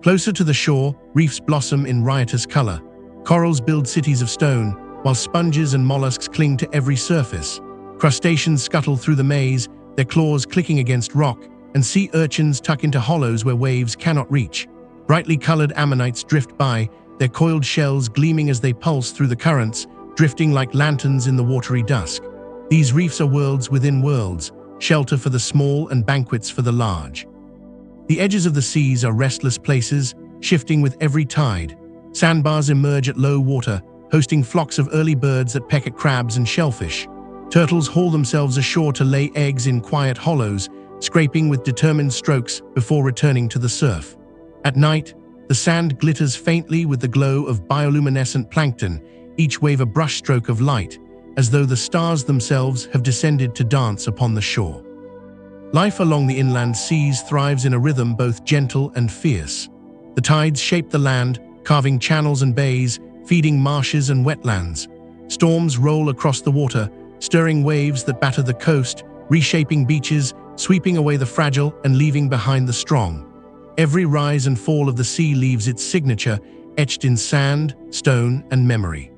[SPEAKER 1] Closer to the shore, reefs blossom in riotous color. Corals build cities of stone, while sponges and mollusks cling to every surface. Crustaceans scuttle through the maze, their claws clicking against rock, and sea urchins tuck into hollows where waves cannot reach. Brightly colored ammonites drift by, their coiled shells gleaming as they pulse through the currents, drifting like lanterns in the watery dusk. These reefs are worlds within worlds, shelter for the small and banquets for the large. The edges of the seas are restless places, shifting with every tide. Sandbars emerge at low water, hosting flocks of early birds that peck at crabs and shellfish. Turtles haul themselves ashore to lay eggs in quiet hollows, scraping with determined strokes before returning to the surf. At night, the sand glitters faintly with the glow of bioluminescent plankton, each wave a brushstroke of light, as though the stars themselves have descended to dance upon the shore. Life along the inland seas thrives in a rhythm both gentle and fierce. The tides shape the land, carving channels and bays, feeding marshes and wetlands. Storms roll across the water, stirring waves that batter the coast, reshaping beaches, sweeping away the fragile and leaving behind the strong. Every rise and fall of the sea leaves its signature, etched in sand, stone, and memory.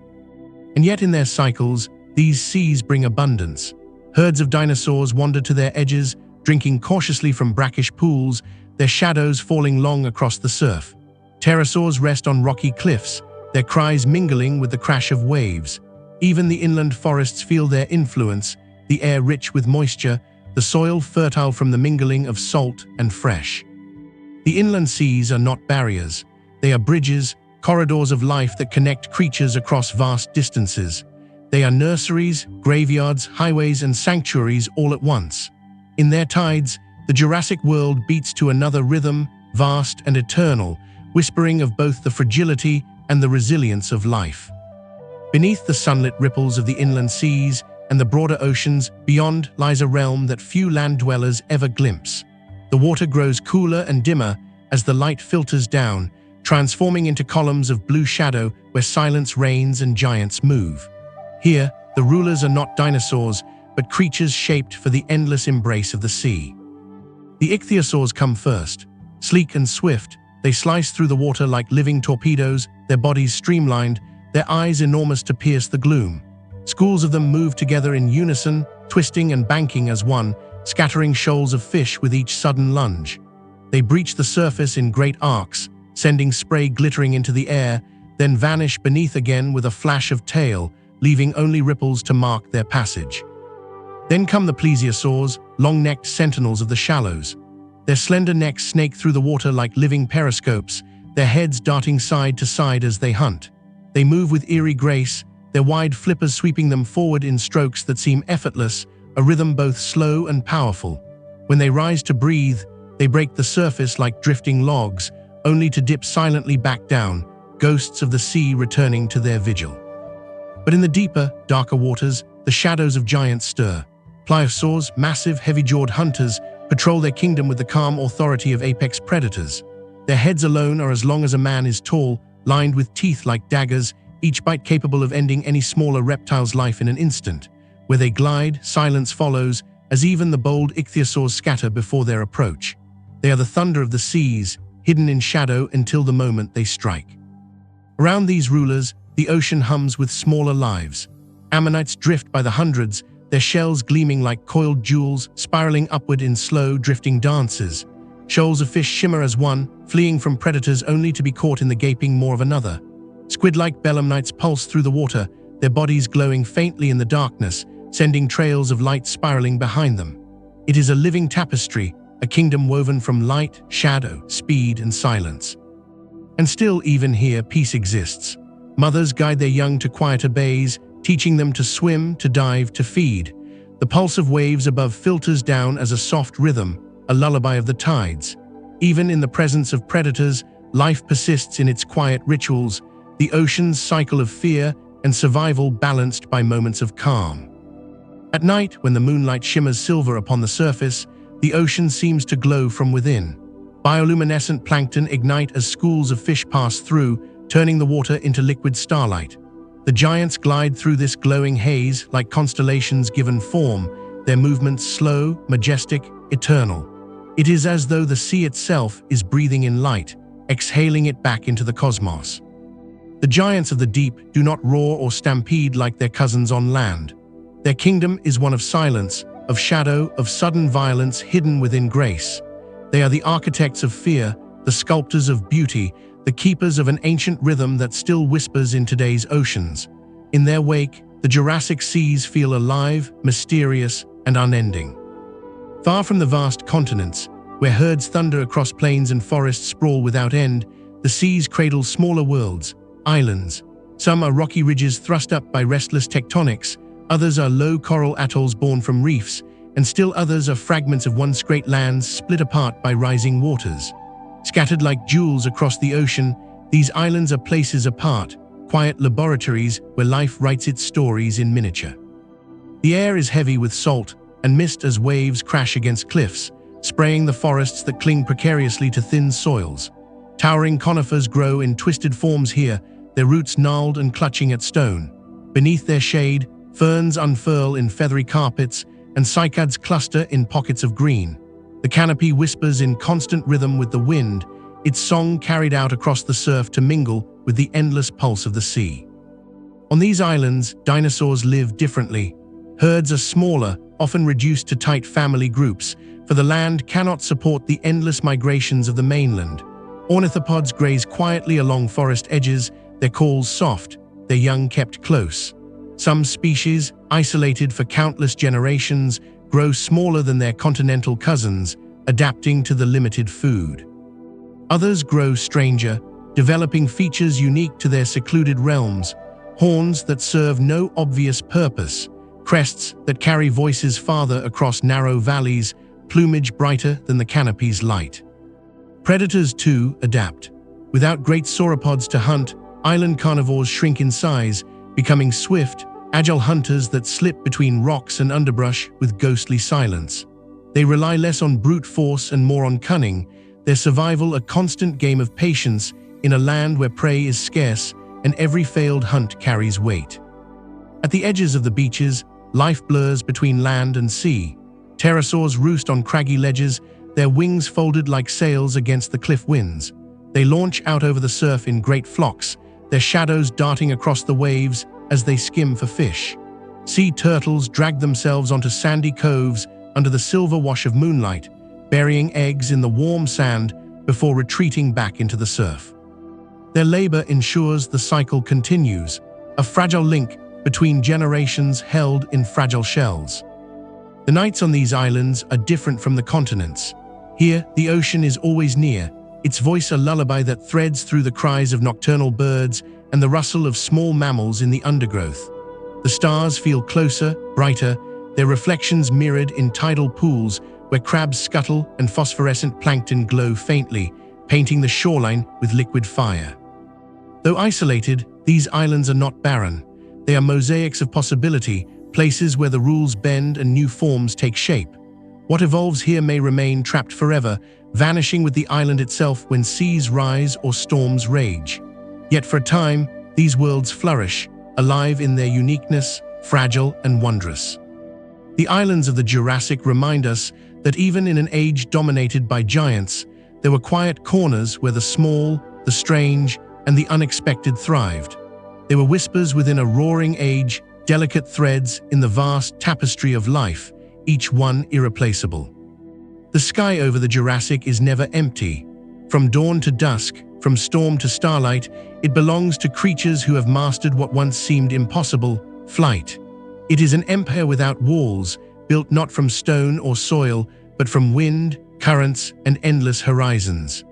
[SPEAKER 1] And yet in their cycles, these seas bring abundance. Herds of dinosaurs wander to their edges, drinking cautiously from brackish pools, their shadows falling long across the surf. Pterosaurs rest on rocky cliffs, their cries mingling with the crash of waves. Even the inland forests feel their influence, the air rich with moisture, the soil fertile from the mingling of salt and fresh. The inland seas are not barriers. They are bridges, corridors of life that connect creatures across vast distances. They are nurseries, graveyards, highways, and sanctuaries all at once. In their tides, the Jurassic world beats to another rhythm, vast and eternal, whispering of both the fragility and the resilience of life. Beneath the sunlit ripples of the inland seas and the broader oceans, beyond lies a realm that few land dwellers ever glimpse. The water grows cooler and dimmer as the light filters down, transforming into columns of blue shadow where silence reigns and giants move. Here, the rulers are not dinosaurs, but creatures shaped for the endless embrace of the sea. The Ichthyosaurs come first. Sleek and swift, they slice through the water like living torpedoes, their bodies streamlined, their eyes enormous to pierce the gloom. Schools of them move together in unison, twisting and banking as one, scattering shoals of fish with each sudden lunge. They breach the surface in great arcs, sending spray glittering into the air, then vanish beneath again with a flash of tail, leaving only ripples to mark their passage. Then come the plesiosaurs, long-necked sentinels of the shallows. Their slender necks snake through the water like living periscopes, their heads darting side to side as they hunt. They move with eerie grace, their wide flippers sweeping them forward in strokes that seem effortless, a rhythm both slow and powerful. When they rise to breathe, they break the surface like drifting logs, only to dip silently back down, ghosts of the sea returning to their vigil. But in the deeper, darker waters, the shadows of giants stir. Pliosaurs, massive, heavy-jawed hunters, patrol their kingdom with the calm authority of apex predators. Their heads alone are as long as a man is tall, lined with teeth like daggers, each bite capable of ending any smaller reptile's life in an instant. Where they glide, silence follows, as even the bold ichthyosaurs scatter before their approach. They are the thunder of the seas, hidden in shadow until the moment they strike. Around these rulers, the ocean hums with smaller lives. Ammonites drift by the hundreds, their shells gleaming like coiled jewels, spiraling upward in slow, drifting dances. Shoals of fish shimmer as one, fleeing from predators only to be caught in the gaping maw of another. Squid-like belemnites pulse through the water, their bodies glowing faintly in the darkness, sending trails of light spiraling behind them. It is a living tapestry, a kingdom woven from light, shadow, speed, and silence. And still, even here, peace exists. Mothers guide their young to quieter bays, teaching them to swim, to dive, to feed. The pulse of waves above filters down as a soft rhythm, a lullaby of the tides. Even in the presence of predators, life persists in its quiet rituals, the ocean's cycle of fear and survival balanced by moments of calm. At night, when the moonlight shimmers silver upon the surface, the ocean seems to glow from within. Bioluminescent plankton ignite as schools of fish pass through, turning the water into liquid starlight. The giants glide through this glowing haze like constellations given form, their movements slow, majestic, eternal. It is as though the sea itself is breathing in light, exhaling it back into the cosmos. The giants of the deep do not roar or stampede like their cousins on land. Their kingdom is one of silence, of shadow, of sudden violence hidden within grace. They are the architects of fear, the sculptors of beauty, the keepers of an ancient rhythm that still whispers in today's oceans. In their wake, the Jurassic seas feel alive, mysterious, and unending. Far from the vast continents, where herds thunder across plains and forests sprawl without end, the seas cradle smaller worlds, islands. Some are rocky ridges thrust up by restless tectonics, others are low coral atolls born from reefs, and still others are fragments of once great lands split apart by rising waters. Scattered like jewels across the ocean, these islands are places apart, quiet laboratories where life writes its stories in miniature. The air is heavy with salt and mist as waves crash against cliffs, spraying the forests that cling precariously to thin soils. Towering conifers grow in twisted forms here, their roots gnarled and clutching at stone. Beneath their shade, ferns unfurl in feathery carpets, and cycads cluster in pockets of green. The canopy whispers in constant rhythm with the wind, its song carried out across the surf to mingle with the endless pulse of the sea. On these islands, dinosaurs live differently. Herds are smaller, often reduced to tight family groups, for the land cannot support the endless migrations of the mainland. Ornithopods graze quietly along forest edges, their calls soft, their young kept close. Some species, isolated for countless generations, grow smaller than their continental cousins, adapting to the limited food. Others grow stranger, developing features unique to their secluded realms, horns that serve no obvious purpose, crests that carry voices farther across narrow valleys, plumage brighter than the canopy's light. Predators, too, adapt. Without great sauropods to hunt, island carnivores shrink in size, becoming swift, agile hunters that slip between rocks and underbrush with ghostly silence. They rely less on brute force and more on cunning, their survival a constant game of patience in a land where prey is scarce and every failed hunt carries weight. At the edges of the beaches, life blurs between land and sea. Pterosaurs roost on craggy ledges, their wings folded like sails against the cliff winds. They launch out over the surf in great flocks, their shadows darting across the waves as they skim for fish. Sea turtles drag themselves onto sandy coves under the silver wash of moonlight, burying eggs in the warm sand before retreating back into the surf. Their labor ensures the cycle continues, a fragile link between generations held in fragile shells. The nights on these islands are different from the continents. Here, the ocean is always near, its voice a lullaby that threads through the cries of nocturnal birds and the rustle of small mammals in the undergrowth. The stars feel closer, brighter, their reflections mirrored in tidal pools where crabs scuttle and phosphorescent plankton glow faintly, painting the shoreline with liquid fire. Though isolated, these islands are not barren. They are mosaics of possibility, places where the rules bend and new forms take shape. What evolves here may remain trapped forever, vanishing with the island itself when seas rise or storms rage. Yet for a time, these worlds flourish, alive in their uniqueness, fragile and wondrous. The islands of the Jurassic remind us that even in an age dominated by giants, there were quiet corners where the small, the strange, and the unexpected thrived. They were whispers within a roaring age, delicate threads in the vast tapestry of life, each one irreplaceable. The sky over the Jurassic is never empty. From dawn to dusk, from storm to starlight, it belongs to creatures who have mastered what once seemed impossible, flight. It is an empire without walls, built not from stone or soil, but from wind, currents, and endless horizons.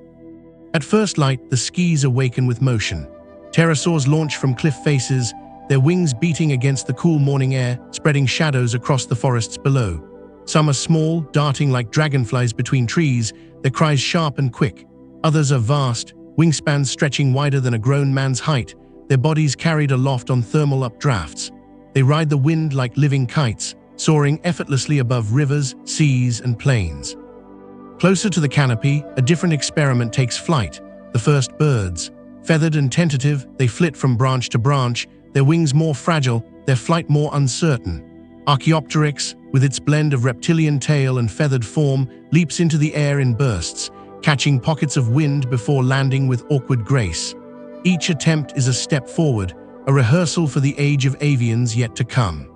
[SPEAKER 1] At first light, the skis awaken with motion. Pterosaurs launch from cliff faces, their wings beating against the cool morning air, spreading shadows across the forests below. Some are small, darting like dragonflies between trees, their cries sharp and quick. Others are vast, wingspans stretching wider than a grown man's height, their bodies carried aloft on thermal updrafts. They ride the wind like living kites, soaring effortlessly above rivers, seas, and plains. Closer to the canopy, a different experiment takes flight. The first birds. Feathered and tentative, they flit from branch to branch, their wings more fragile, their flight more uncertain. Archaeopteryx, with its blend of reptilian tail and feathered form, leaps into the air in bursts, catching pockets of wind before landing with awkward grace. Each attempt is a step forward, a rehearsal for the age of avians yet to come.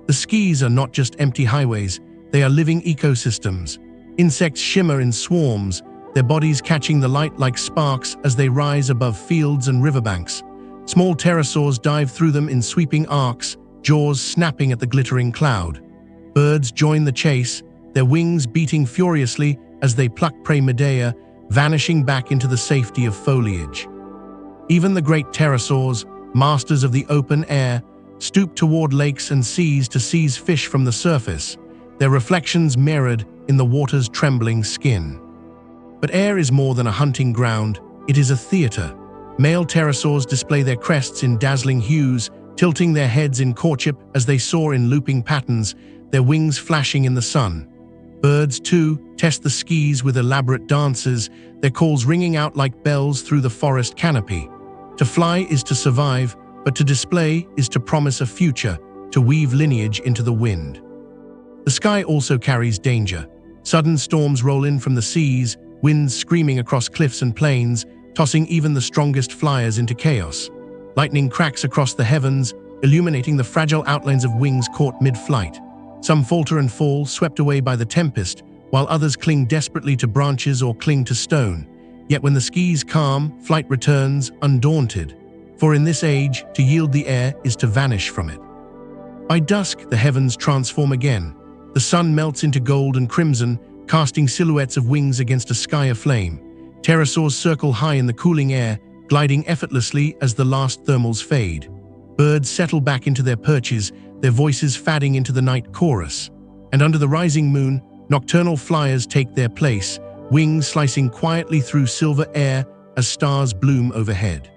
[SPEAKER 1] The skis are not just empty highways, they are living ecosystems. Insects shimmer in swarms, their bodies catching the light like sparks as they rise above fields and riverbanks. Small pterosaurs dive through them in sweeping arcs, jaws snapping at the glittering cloud. Birds join the chase, their wings beating furiously as they pluck prey mid-air, vanishing back into the safety of foliage. Even the great pterosaurs, masters of the open air, stoop toward lakes and seas to seize fish from the surface, their reflections mirrored in the water's trembling skin. But air is more than a hunting ground, it is a theater. Male pterosaurs display their crests in dazzling hues, tilting their heads in courtship as they soar in looping patterns, their wings flashing in the sun. Birds, too, test the skis with elaborate dances, their calls ringing out like bells through the forest canopy. To fly is to survive, but to display is to promise a future, to weave lineage into the wind. The sky also carries danger. Sudden storms roll in from the seas, winds screaming across cliffs and plains, tossing even the strongest flyers into chaos. Lightning cracks across the heavens, illuminating the fragile outlines of wings caught mid-flight. Some falter and fall, swept away by the tempest, while others cling desperately to branches or cling to stone. Yet when the skis calm, flight returns, undaunted. For in this age, to yield the air is to vanish from it. By dusk, the heavens transform again. The sun melts into gold and crimson, casting silhouettes of wings against a sky aflame. Pterosaurs circle high in the cooling air, gliding effortlessly as the last thermals fade. Birds settle back into their perches, their voices fading into the night chorus. And under the rising moon, nocturnal flyers take their place, wings slicing quietly through silver air as stars bloom overhead.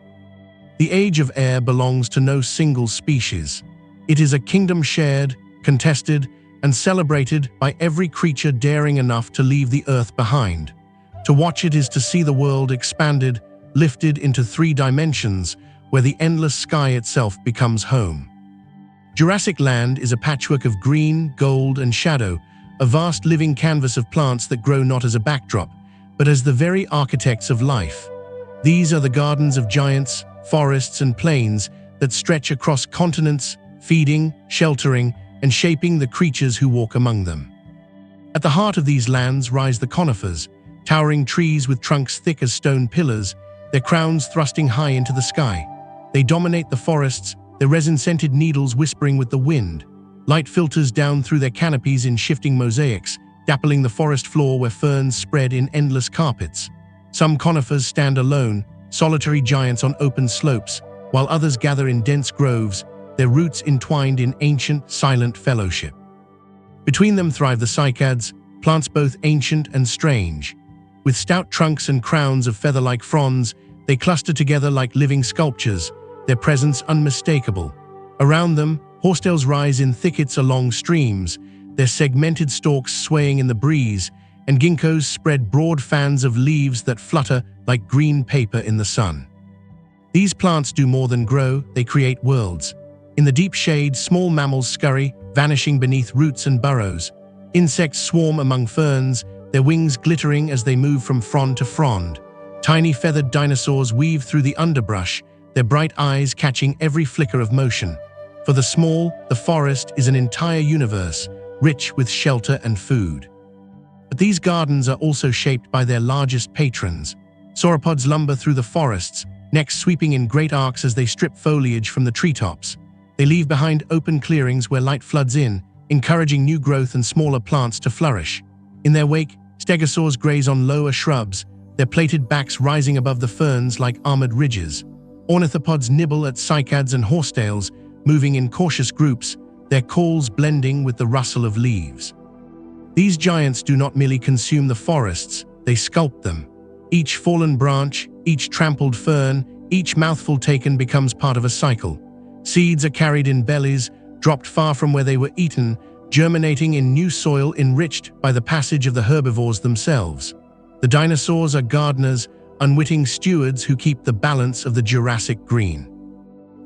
[SPEAKER 1] The age of air belongs to no single species. It is a kingdom shared, contested, and celebrated by every creature daring enough to leave the earth behind. To watch it is to see the world expanded, lifted into 3 dimensions, where the endless sky itself becomes home. Jurassic Land is a patchwork of green, gold, and shadow, a vast living canvas of plants that grow not as a backdrop, but as the very architects of life. These are the gardens of giants, forests, and plains that stretch across continents, feeding, sheltering, and shaping the creatures who walk among them. At the heart of these lands rise the conifers, towering trees with trunks thick as stone pillars, their crowns thrusting high into the sky. They dominate the forests, their resin-scented needles whispering with the wind. Light filters down through their canopies in shifting mosaics, dappling the forest floor where ferns spread in endless carpets. Some conifers stand alone, solitary giants on open slopes, while others gather in dense groves, their roots entwined in ancient, silent fellowship. Between them thrive the cycads, plants both ancient and strange. With stout trunks and crowns of feather-like fronds, they cluster together like living sculptures, their presence unmistakable. Around them, horsetails rise in thickets along streams, their segmented stalks swaying in the breeze, and ginkgos spread broad fans of leaves that flutter like green paper in the sun. These plants do more than grow, they create worlds. In the deep shade, small mammals scurry, vanishing beneath roots and burrows. Insects swarm among ferns, their wings glittering as they move from frond to frond. Tiny feathered dinosaurs weave through the underbrush, their bright eyes catching every flicker of motion. For the small, the forest is an entire universe, rich with shelter and food. But these gardens are also shaped by their largest patrons. Sauropods lumber through the forests, necks sweeping in great arcs as they strip foliage from the treetops. They leave behind open clearings where light floods in, encouraging new growth and smaller plants to flourish. In their wake, stegosaurs graze on lower shrubs, their plated backs rising above the ferns like armored ridges. Ornithopods nibble at cycads and horsetails, moving in cautious groups, their calls blending with the rustle of leaves. These giants do not merely consume the forests, they sculpt them. Each fallen branch, each trampled fern, each mouthful taken becomes part of a cycle. Seeds are carried in bellies, dropped far from where they were eaten, germinating in new soil enriched by the passage of the herbivores themselves. The dinosaurs are gardeners, unwitting stewards who keep the balance of the Jurassic green.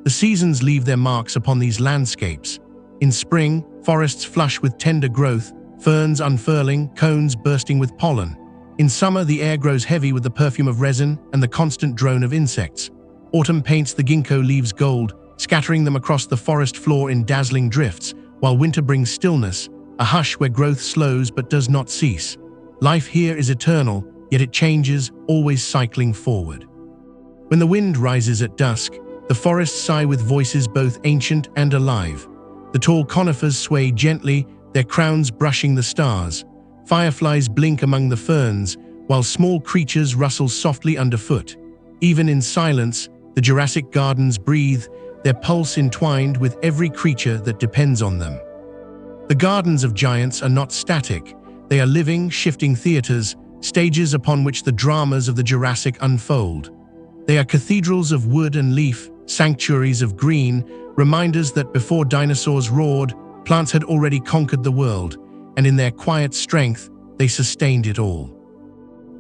[SPEAKER 1] The seasons leave their marks upon these landscapes. In spring, forests flush with tender growth, ferns unfurling, cones bursting with pollen. In summer, the air grows heavy with the perfume of resin and the constant drone of insects. Autumn paints the ginkgo leaves gold, scattering them across the forest floor in dazzling drifts, while winter brings stillness, a hush where growth slows but does not cease. Life here is eternal, yet it changes, always cycling forward. When the wind rises at dusk, the forests sigh with voices both ancient and alive. The tall conifers sway gently, their crowns brushing the stars. Fireflies blink among the ferns, while small creatures rustle softly underfoot. Even in silence, the Jurassic gardens breathe, their pulse entwined with every creature that depends on them. The gardens of giants are not static. They are living, shifting theaters, stages upon which the dramas of the Jurassic unfold. They are cathedrals of wood and leaf, sanctuaries of green, reminders that before dinosaurs roared, plants had already conquered the world, and in their quiet strength, they sustained it all.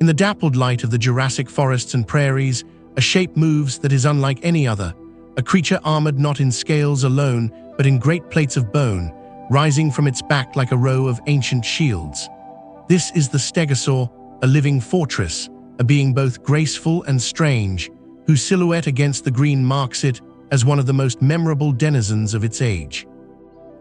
[SPEAKER 1] In the dappled light of the Jurassic forests and prairies, a shape moves that is unlike any other, a creature armored not in scales alone, but in great plates of bone, rising from its back like a row of ancient shields. This is the stegosaur, a living fortress, a being both graceful and strange, whose silhouette against the green marks it as one of the most memorable denizens of its age.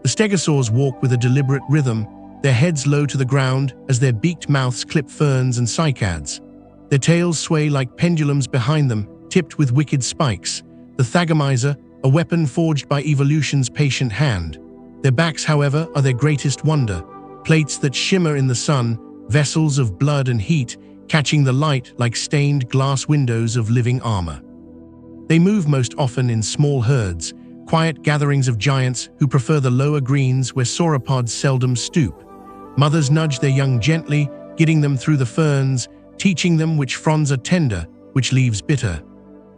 [SPEAKER 1] The stegosaurs walk with a deliberate rhythm, their heads low to the ground as their beaked mouths clip ferns and cycads. Their tails sway like pendulums behind them, tipped with wicked spikes, the thagomizer, a weapon forged by evolution's patient hand. Their backs, however, are their greatest wonder, plates that shimmer in the sun, vessels of blood and heat, catching the light like stained glass windows of living armor. They move most often in small herds, quiet gatherings of giants who prefer the lower greens where sauropods seldom stoop. Mothers nudge their young gently, guiding them through the ferns, teaching them which fronds are tender, which leaves bitter.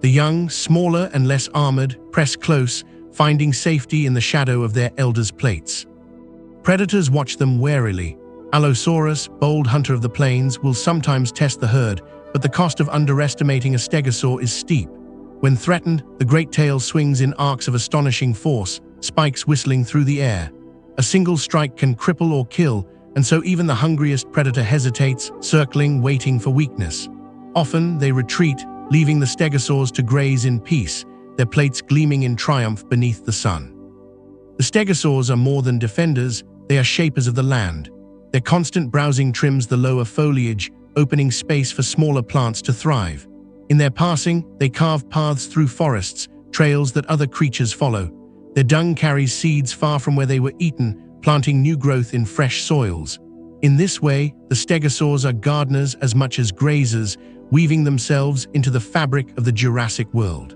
[SPEAKER 1] The young, smaller and less armored, press close, finding safety in the shadow of their elders' plates. Predators watch them warily. Allosaurus, bold hunter of the plains, will sometimes test the herd, but the cost of underestimating a stegosaur is steep. When threatened, the great tail swings in arcs of astonishing force, spikes whistling through the air. A single strike can cripple or kill, and so even the hungriest predator hesitates, circling, waiting for weakness. Often they retreat, leaving the stegosaurs to graze in peace, their plates gleaming in triumph beneath the sun. The stegosaurs are more than defenders, they are shapers of the land. Their constant browsing trims the lower foliage, opening space for smaller plants to thrive. In their passing, they carve paths through forests, trails that other creatures follow. Their dung carries seeds far from where they were eaten, planting new growth in fresh soils. In this way, the stegosaurs are gardeners as much as grazers, weaving themselves into the fabric of the Jurassic world.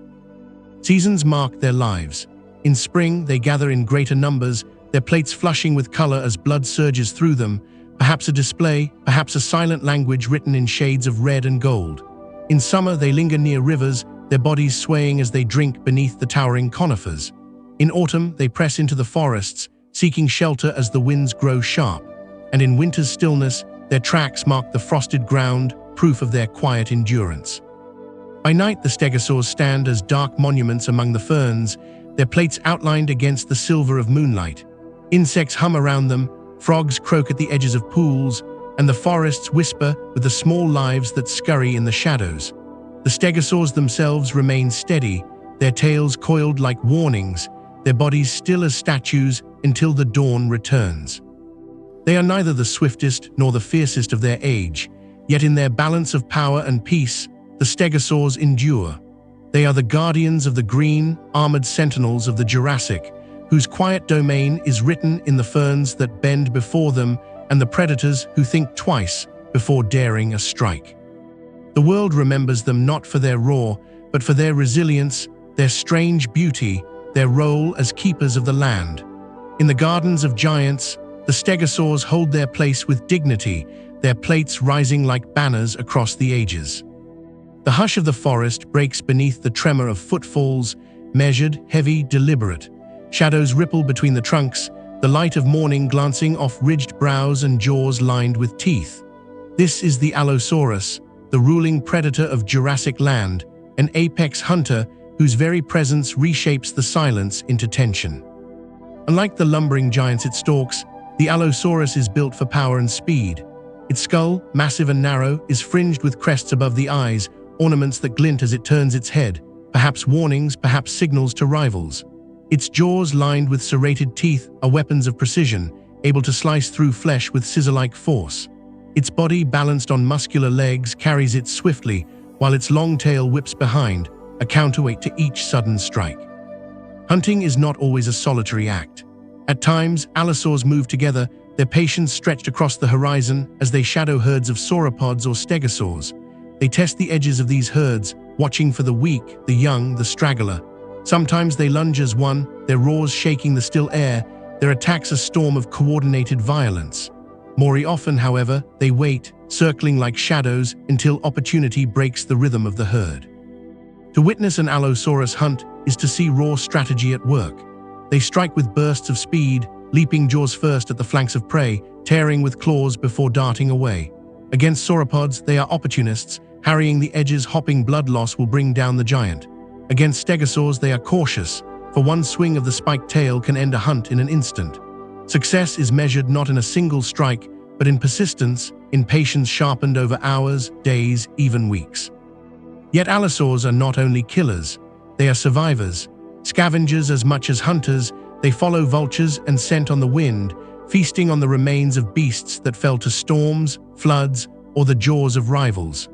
[SPEAKER 1] Seasons mark their lives. In spring, they gather in greater numbers, their plates flushing with color as blood surges through them, perhaps a display, perhaps a silent language written in shades of red and gold. In summer, they linger near rivers, their bodies swaying as they drink beneath the towering conifers. In autumn, they press into the forests, seeking shelter as the winds grow sharp. And in winter's stillness, their tracks mark the frosted ground, proof of their quiet endurance. By night, the stegosaurs stand as dark monuments among the ferns, their plates outlined against the silver of moonlight. Insects hum around them, frogs croak at the edges of pools, and the forests whisper with the small lives that scurry in the shadows. The stegosaurs themselves remain steady, their tails coiled like warnings, their bodies still as statues until the dawn returns. They are neither the swiftest nor the fiercest of their age, yet in their balance of power and peace, the stegosaurs endure. They are the guardians of the green, armored sentinels of the Jurassic, whose quiet domain is written in the ferns that bend before them and the predators who think twice before daring a strike. The world remembers them not for their roar, but for their resilience, their strange beauty, their role as keepers of the land. In the gardens of giants, the stegosaurs hold their place with dignity, their plates rising like banners across the ages. The hush of the forest breaks beneath the tremor of footfalls, measured, heavy, deliberate. Shadows ripple between the trunks, the light of morning glancing off ridged brows and jaws lined with teeth. This is the Allosaurus, the ruling predator of Jurassic land, an apex hunter whose very presence reshapes the silence into tension. Unlike the lumbering giants it stalks, the Allosaurus is built for power and speed. Its skull, massive and narrow, is fringed with crests above the eyes, ornaments that glint as it turns its head, perhaps warnings, perhaps signals to rivals. Its jaws, lined with serrated teeth, are weapons of precision, able to slice through flesh with scissor-like force. Its body, balanced on muscular legs, carries it swiftly, while its long tail whips behind, a counterweight to each sudden strike. Hunting is not always a solitary act. At times, allosaurs move together, their patience stretched across the horizon as they shadow herds of sauropods or stegosaurs. They test the edges of these herds, watching for the weak, the young, the straggler. Sometimes they lunge as one, their roars shaking the still air, their attacks a storm of coordinated violence. More often, however, they wait, circling like shadows until opportunity breaks the rhythm of the herd. To witness an Allosaurus hunt is to see raw strategy at work. They strike with bursts of speed, leaping jaws first at the flanks of prey, tearing with claws before darting away. Against sauropods, they are opportunists, harrying the edges, hopping blood loss will bring down the giant. Against stegosaurs, they are cautious, for one swing of the spiked tail can end a hunt in an instant. Success is measured not in a single strike, but in persistence, in patience sharpened over hours, days, even weeks. Yet allosaurs are not only killers, they are survivors. Scavengers as much as hunters, they follow vultures and scent on the wind, feasting on the remains of beasts that fell to storms, floods, or the jaws of rivals.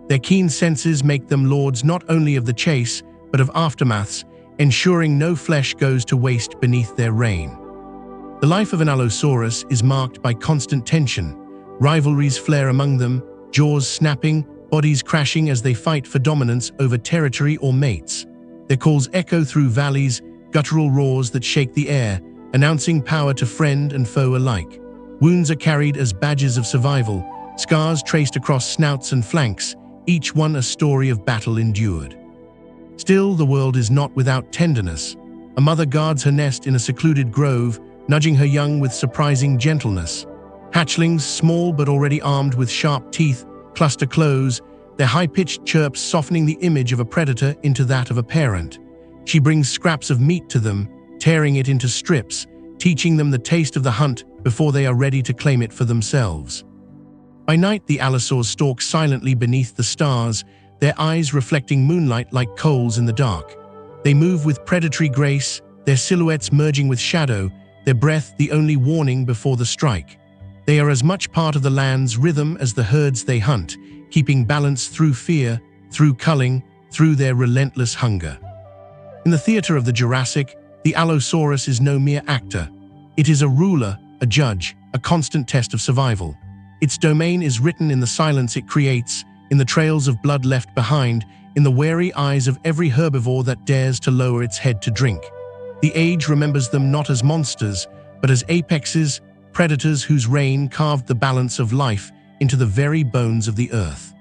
[SPEAKER 1] Their keen senses make them lords not only of the chase, but of aftermaths, ensuring no flesh goes to waste beneath their reign. The life of an Allosaurus is marked by constant tension. Rivalries flare among them, jaws snapping, bodies crashing as they fight for dominance over territory or mates. Their calls echo through valleys, guttural roars that shake the air, announcing power to friend and foe alike. Wounds are carried as badges of survival, scars traced across snouts and flanks, each one a story of battle endured. Still, the world is not without tenderness. A mother guards her nest in a secluded grove, nudging her young with surprising gentleness. Hatchlings, small but already armed with sharp teeth, cluster close, their high-pitched chirps softening the image of a predator into that of a parent. She brings scraps of meat to them, tearing it into strips, teaching them the taste of the hunt before they are ready to claim it for themselves. By night, the allosaurs stalk silently beneath the stars, their eyes reflecting moonlight like coals in the dark. They move with predatory grace, their silhouettes merging with shadow, their breath the only warning before the strike. They are as much part of the land's rhythm as the herds they hunt, keeping balance through fear, through culling, through their relentless hunger. In the theater of the Jurassic, the Allosaurus is no mere actor. It is a ruler, a judge, a constant test of survival. Its domain is written in the silence it creates, in the trails of blood left behind, in the wary eyes of every herbivore that dares to lower its head to drink. The age remembers them not as monsters, but as apexes, predators whose reign carved the balance of life into the very bones of the earth.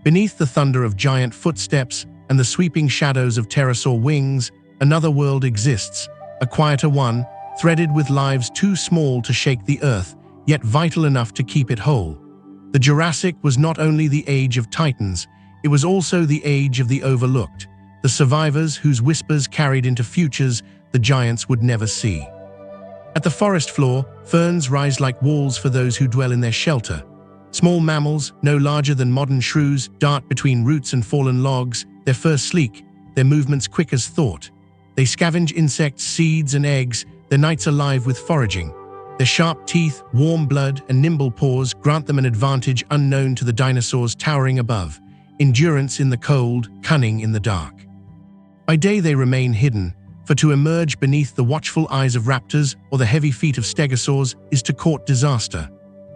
[SPEAKER 1] Beneath the thunder of giant footsteps and the sweeping shadows of pterosaur wings, another world exists, a quieter one, threaded with lives too small to shake the earth, yet vital enough to keep it whole. The Jurassic was not only the age of titans, it was also the age of the overlooked, the survivors whose whispers carried into futures the giants would never see. At the forest floor, ferns rise like walls for those who dwell in their shelter. Small mammals, no larger than modern shrews, dart between roots and fallen logs, their fur sleek, their movements quick as thought. They scavenge insects, seeds, and eggs, their nights alive with foraging. Their sharp teeth, warm blood, and nimble paws grant them an advantage unknown to the dinosaurs towering above. Endurance in the cold, cunning in the dark. By day they remain hidden, for to emerge beneath the watchful eyes of raptors or the heavy feet of stegosaurs is to court disaster.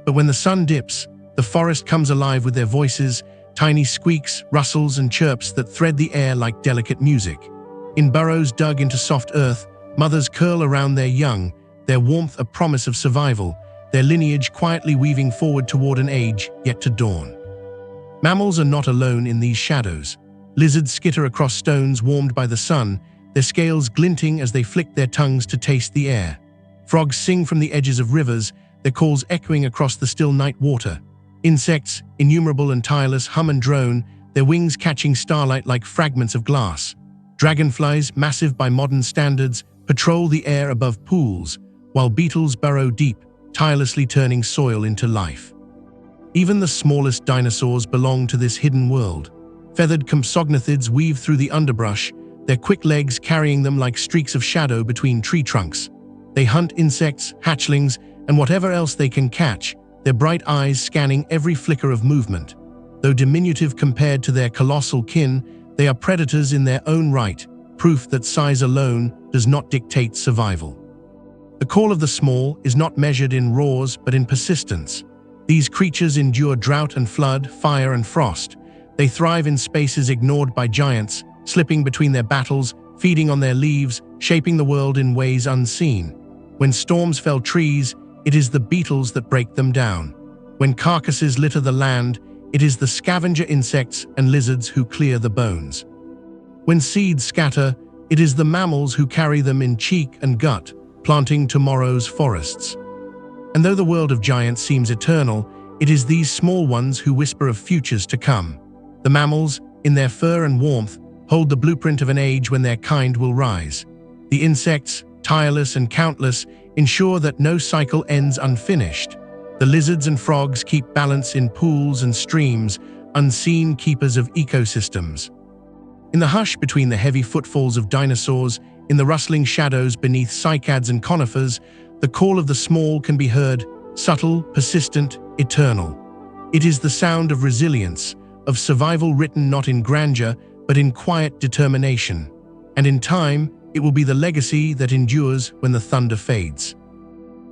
[SPEAKER 1] But when the sun dips, the forest comes alive with their voices, tiny squeaks, rustles, and chirps that thread the air like delicate music. In burrows dug into soft earth, mothers curl around their young, their warmth a promise of survival, their lineage quietly weaving forward toward an age yet to dawn. Mammals are not alone in these shadows. Lizards skitter across stones warmed by the sun, their scales glinting as they flick their tongues to taste the air. Frogs sing from the edges of rivers, their calls echoing across the still night water. Insects, innumerable and tireless, hum and drone, their wings catching starlight like fragments of glass. Dragonflies, massive by modern standards, patrol the air above pools, while beetles burrow deep, tirelessly turning soil into life. Even the smallest dinosaurs belong to this hidden world. Feathered compsognathids weave through the underbrush, their quick legs carrying them like streaks of shadow between tree trunks. They hunt insects, hatchlings, and whatever else they can catch, their bright eyes scanning every flicker of movement. Though diminutive compared to their colossal kin, they are predators in their own right, proof that size alone does not dictate survival. The call of the small is not measured in roars but in persistence. These creatures endure drought and flood, fire and frost. They thrive in spaces ignored by giants, slipping between their battles, feeding on their leaves, shaping the world in ways unseen. When storms fell trees, it is the beetles that break them down. When carcasses litter the land, it is the scavenger insects and lizards who clear the bones. When seeds scatter, it is the mammals who carry them in cheek and gut, planting tomorrow's forests. And though the world of giants seems eternal, it is these small ones who whisper of futures to come. The mammals, in their fur and warmth, hold the blueprint of an age when their kind will rise. The insects, tireless and countless, ensure that no cycle ends unfinished. The lizards and frogs keep balance in pools and streams, unseen keepers of ecosystems. In the hush between the heavy footfalls of dinosaurs, in the rustling shadows beneath cycads and conifers, the call of the small can be heard, subtle, persistent, eternal. It is the sound of resilience, of survival written not in grandeur, but in quiet determination. And in time, it will be the legacy that endures when the thunder fades.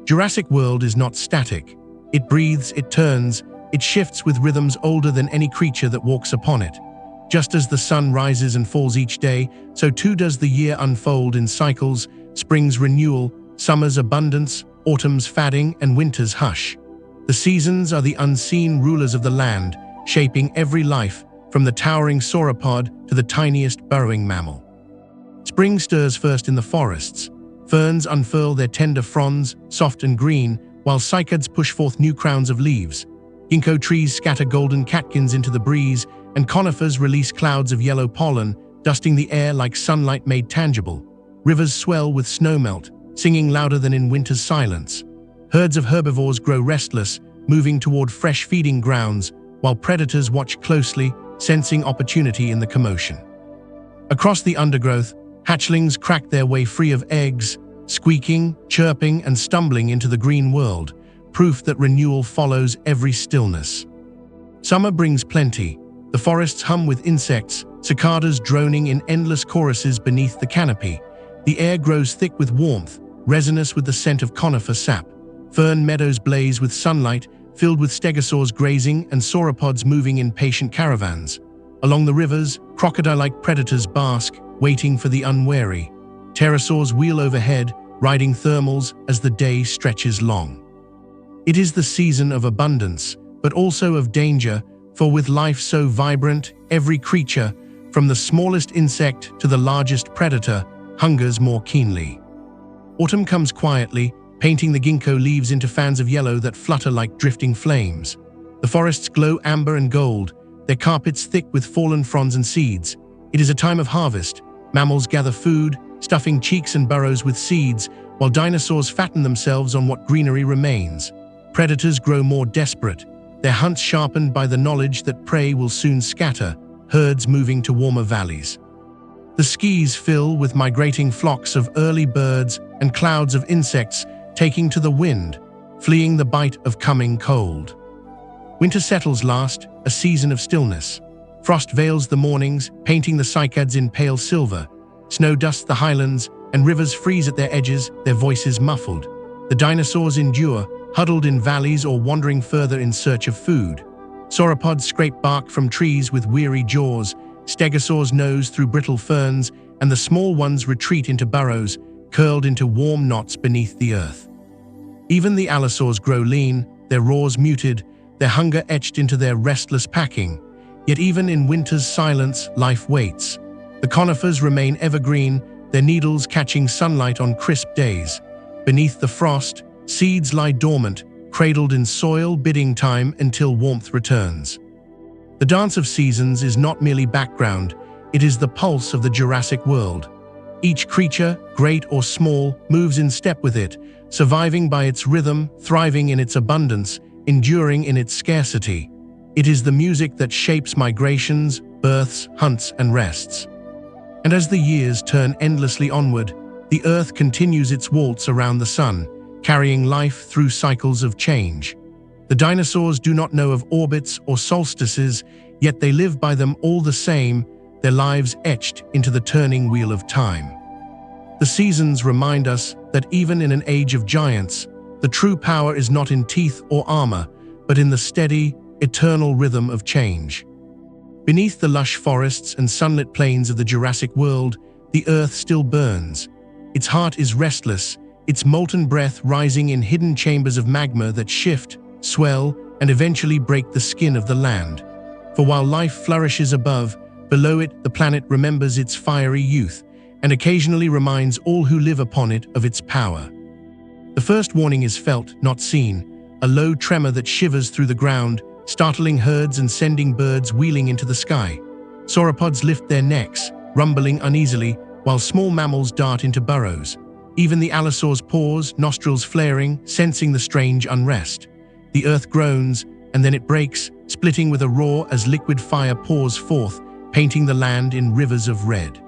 [SPEAKER 1] Jurassic World is not static. It breathes, it turns, it shifts with rhythms older than any creature that walks upon it. Just as the sun rises and falls each day, so too does the year unfold in cycles, spring's renewal, summer's abundance, autumn's fading, and winter's hush. The seasons are the unseen rulers of the land, shaping every life, from the towering sauropod to the tiniest burrowing mammal. Spring stirs first in the forests. Ferns unfurl their tender fronds, soft and green, while cycads push forth new crowns of leaves. Ginkgo trees scatter golden catkins into the breeze, and conifers release clouds of yellow pollen, dusting the air like sunlight made tangible. Rivers swell with snowmelt, singing louder than in winter's silence. Herds of herbivores grow restless, moving toward fresh feeding grounds, while predators watch closely, sensing opportunity in the commotion. Across the undergrowth, hatchlings crack their way free of eggs, squeaking, chirping, and stumbling into the green world, proof that renewal follows every stillness. Summer brings plenty. The forests hum with insects, cicadas droning in endless choruses beneath the canopy. The air grows thick with warmth, resinous with the scent of conifer sap. Fern meadows blaze with sunlight, filled with stegosaurs grazing and sauropods moving in patient caravans. Along the rivers, crocodile-like predators bask, waiting for the unwary. Pterosaurs wheel overhead, riding thermals as the day stretches long. It is the season of abundance, but also of danger, for with life so vibrant, every creature, from the smallest insect to the largest predator, hungers more keenly. Autumn comes quietly, painting the ginkgo leaves into fans of yellow that flutter like drifting flames. The forests glow amber and gold, their carpets thick with fallen fronds and seeds. It is a time of harvest. Mammals gather food, stuffing cheeks and burrows with seeds, while dinosaurs fatten themselves on what greenery remains. Predators grow more desperate, their hunts sharpened by the knowledge that prey will soon scatter, herds moving to warmer valleys. The skies fill with migrating flocks of early birds and clouds of insects taking to the wind, fleeing the bite of coming cold. Winter settles last, a season of stillness. Frost veils the mornings, painting the cycads in pale silver. Snow dusts the highlands, and rivers freeze at their edges, their voices muffled. The dinosaurs endure, huddled in valleys or wandering further in search of food. Sauropods scrape bark from trees with weary jaws, stegosaurs nose through brittle ferns, and the small ones retreat into burrows, curled into warm knots beneath the earth. Even the allosaurs grow lean, their roars muted, their hunger etched into their restless packing. Yet even in winter's silence, life waits. The conifers remain evergreen, their needles catching sunlight on crisp days. Beneath the frost, seeds lie dormant, cradled in soil, biding time until warmth returns. The dance of seasons is not merely background, it is the pulse of the Jurassic world. Each creature, great or small, moves in step with it, surviving by its rhythm, thriving in its abundance, enduring in its scarcity. It is the music that shapes migrations, births, hunts, and rests. And as the years turn endlessly onward, the Earth continues its waltz around the sun, carrying life through cycles of change. The dinosaurs do not know of orbits or solstices, yet they live by them all the same, their lives etched into the turning wheel of time. The seasons remind us that even in an age of giants, the true power is not in teeth or armor, but in the steady, eternal rhythm of change. Beneath the lush forests and sunlit plains of the Jurassic world, the Earth still burns. Its heart is restless, its molten breath rising in hidden chambers of magma that shift, swell, and eventually break the skin of the land. For while life flourishes above, below it the planet remembers its fiery youth, and occasionally reminds all who live upon it of its power. The first warning is felt, not seen, a low tremor that shivers through the ground, startling herds and sending birds wheeling into the sky. Sauropods lift their necks, rumbling uneasily, while small mammals dart into burrows. Even the Allosaurs pause, nostrils flaring, sensing the strange unrest. The earth groans, and then it breaks, splitting with a roar as liquid fire pours forth, painting the land in rivers of red.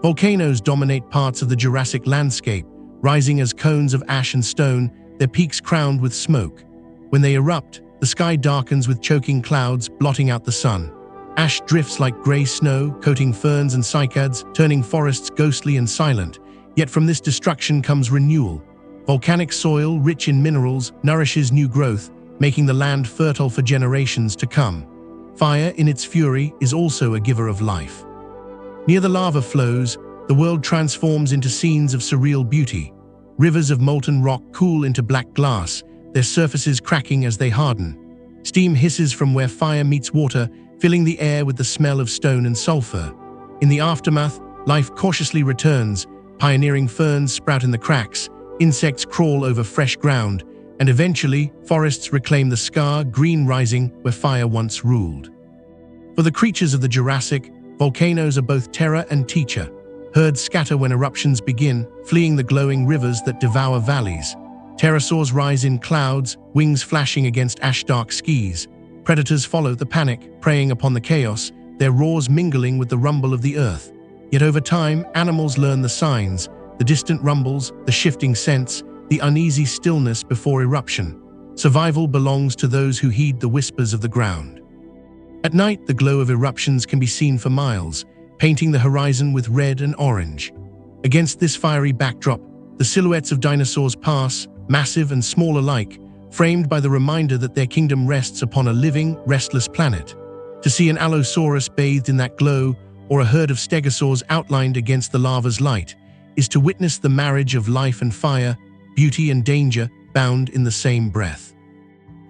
[SPEAKER 1] Volcanoes dominate parts of the Jurassic landscape, rising as cones of ash and stone, their peaks crowned with smoke. When they erupt, the sky darkens with choking clouds, blotting out the sun. Ash drifts like gray snow, coating ferns and cycads, turning forests ghostly and silent. Yet from this destruction comes renewal. Volcanic soil, rich in minerals, nourishes new growth, making the land fertile for generations to come. Fire, in its fury, is also a giver of life. Near the lava flows, the world transforms into scenes of surreal beauty. Rivers of molten rock cool into black glass, their surfaces cracking as they harden. Steam hisses from where fire meets water, filling the air with the smell of stone and sulfur. In the aftermath, life cautiously returns, pioneering ferns sprout in the cracks, insects crawl over fresh ground, and eventually, forests reclaim the scar, green rising where fire once ruled. For the creatures of the Jurassic, volcanoes are both terror and teacher. Herds scatter when eruptions begin, fleeing the glowing rivers that devour valleys. Pterosaurs rise in clouds, wings flashing against ash-dark skies. Predators follow the panic, preying upon the chaos, their roars mingling with the rumble of the earth. Yet over time, animals learn the signs, the distant rumbles, the shifting scents, the uneasy stillness before eruption. Survival belongs to those who heed the whispers of the ground. At night, the glow of eruptions can be seen for miles, painting the horizon with red and orange. Against this fiery backdrop, the silhouettes of dinosaurs pass, massive and small alike, framed by the reminder that their kingdom rests upon a living, restless planet. To see an Allosaurus bathed in that glow, or a herd of stegosaurs outlined against the lava's light, is to witness the marriage of life and fire, beauty and danger, bound in the same breath.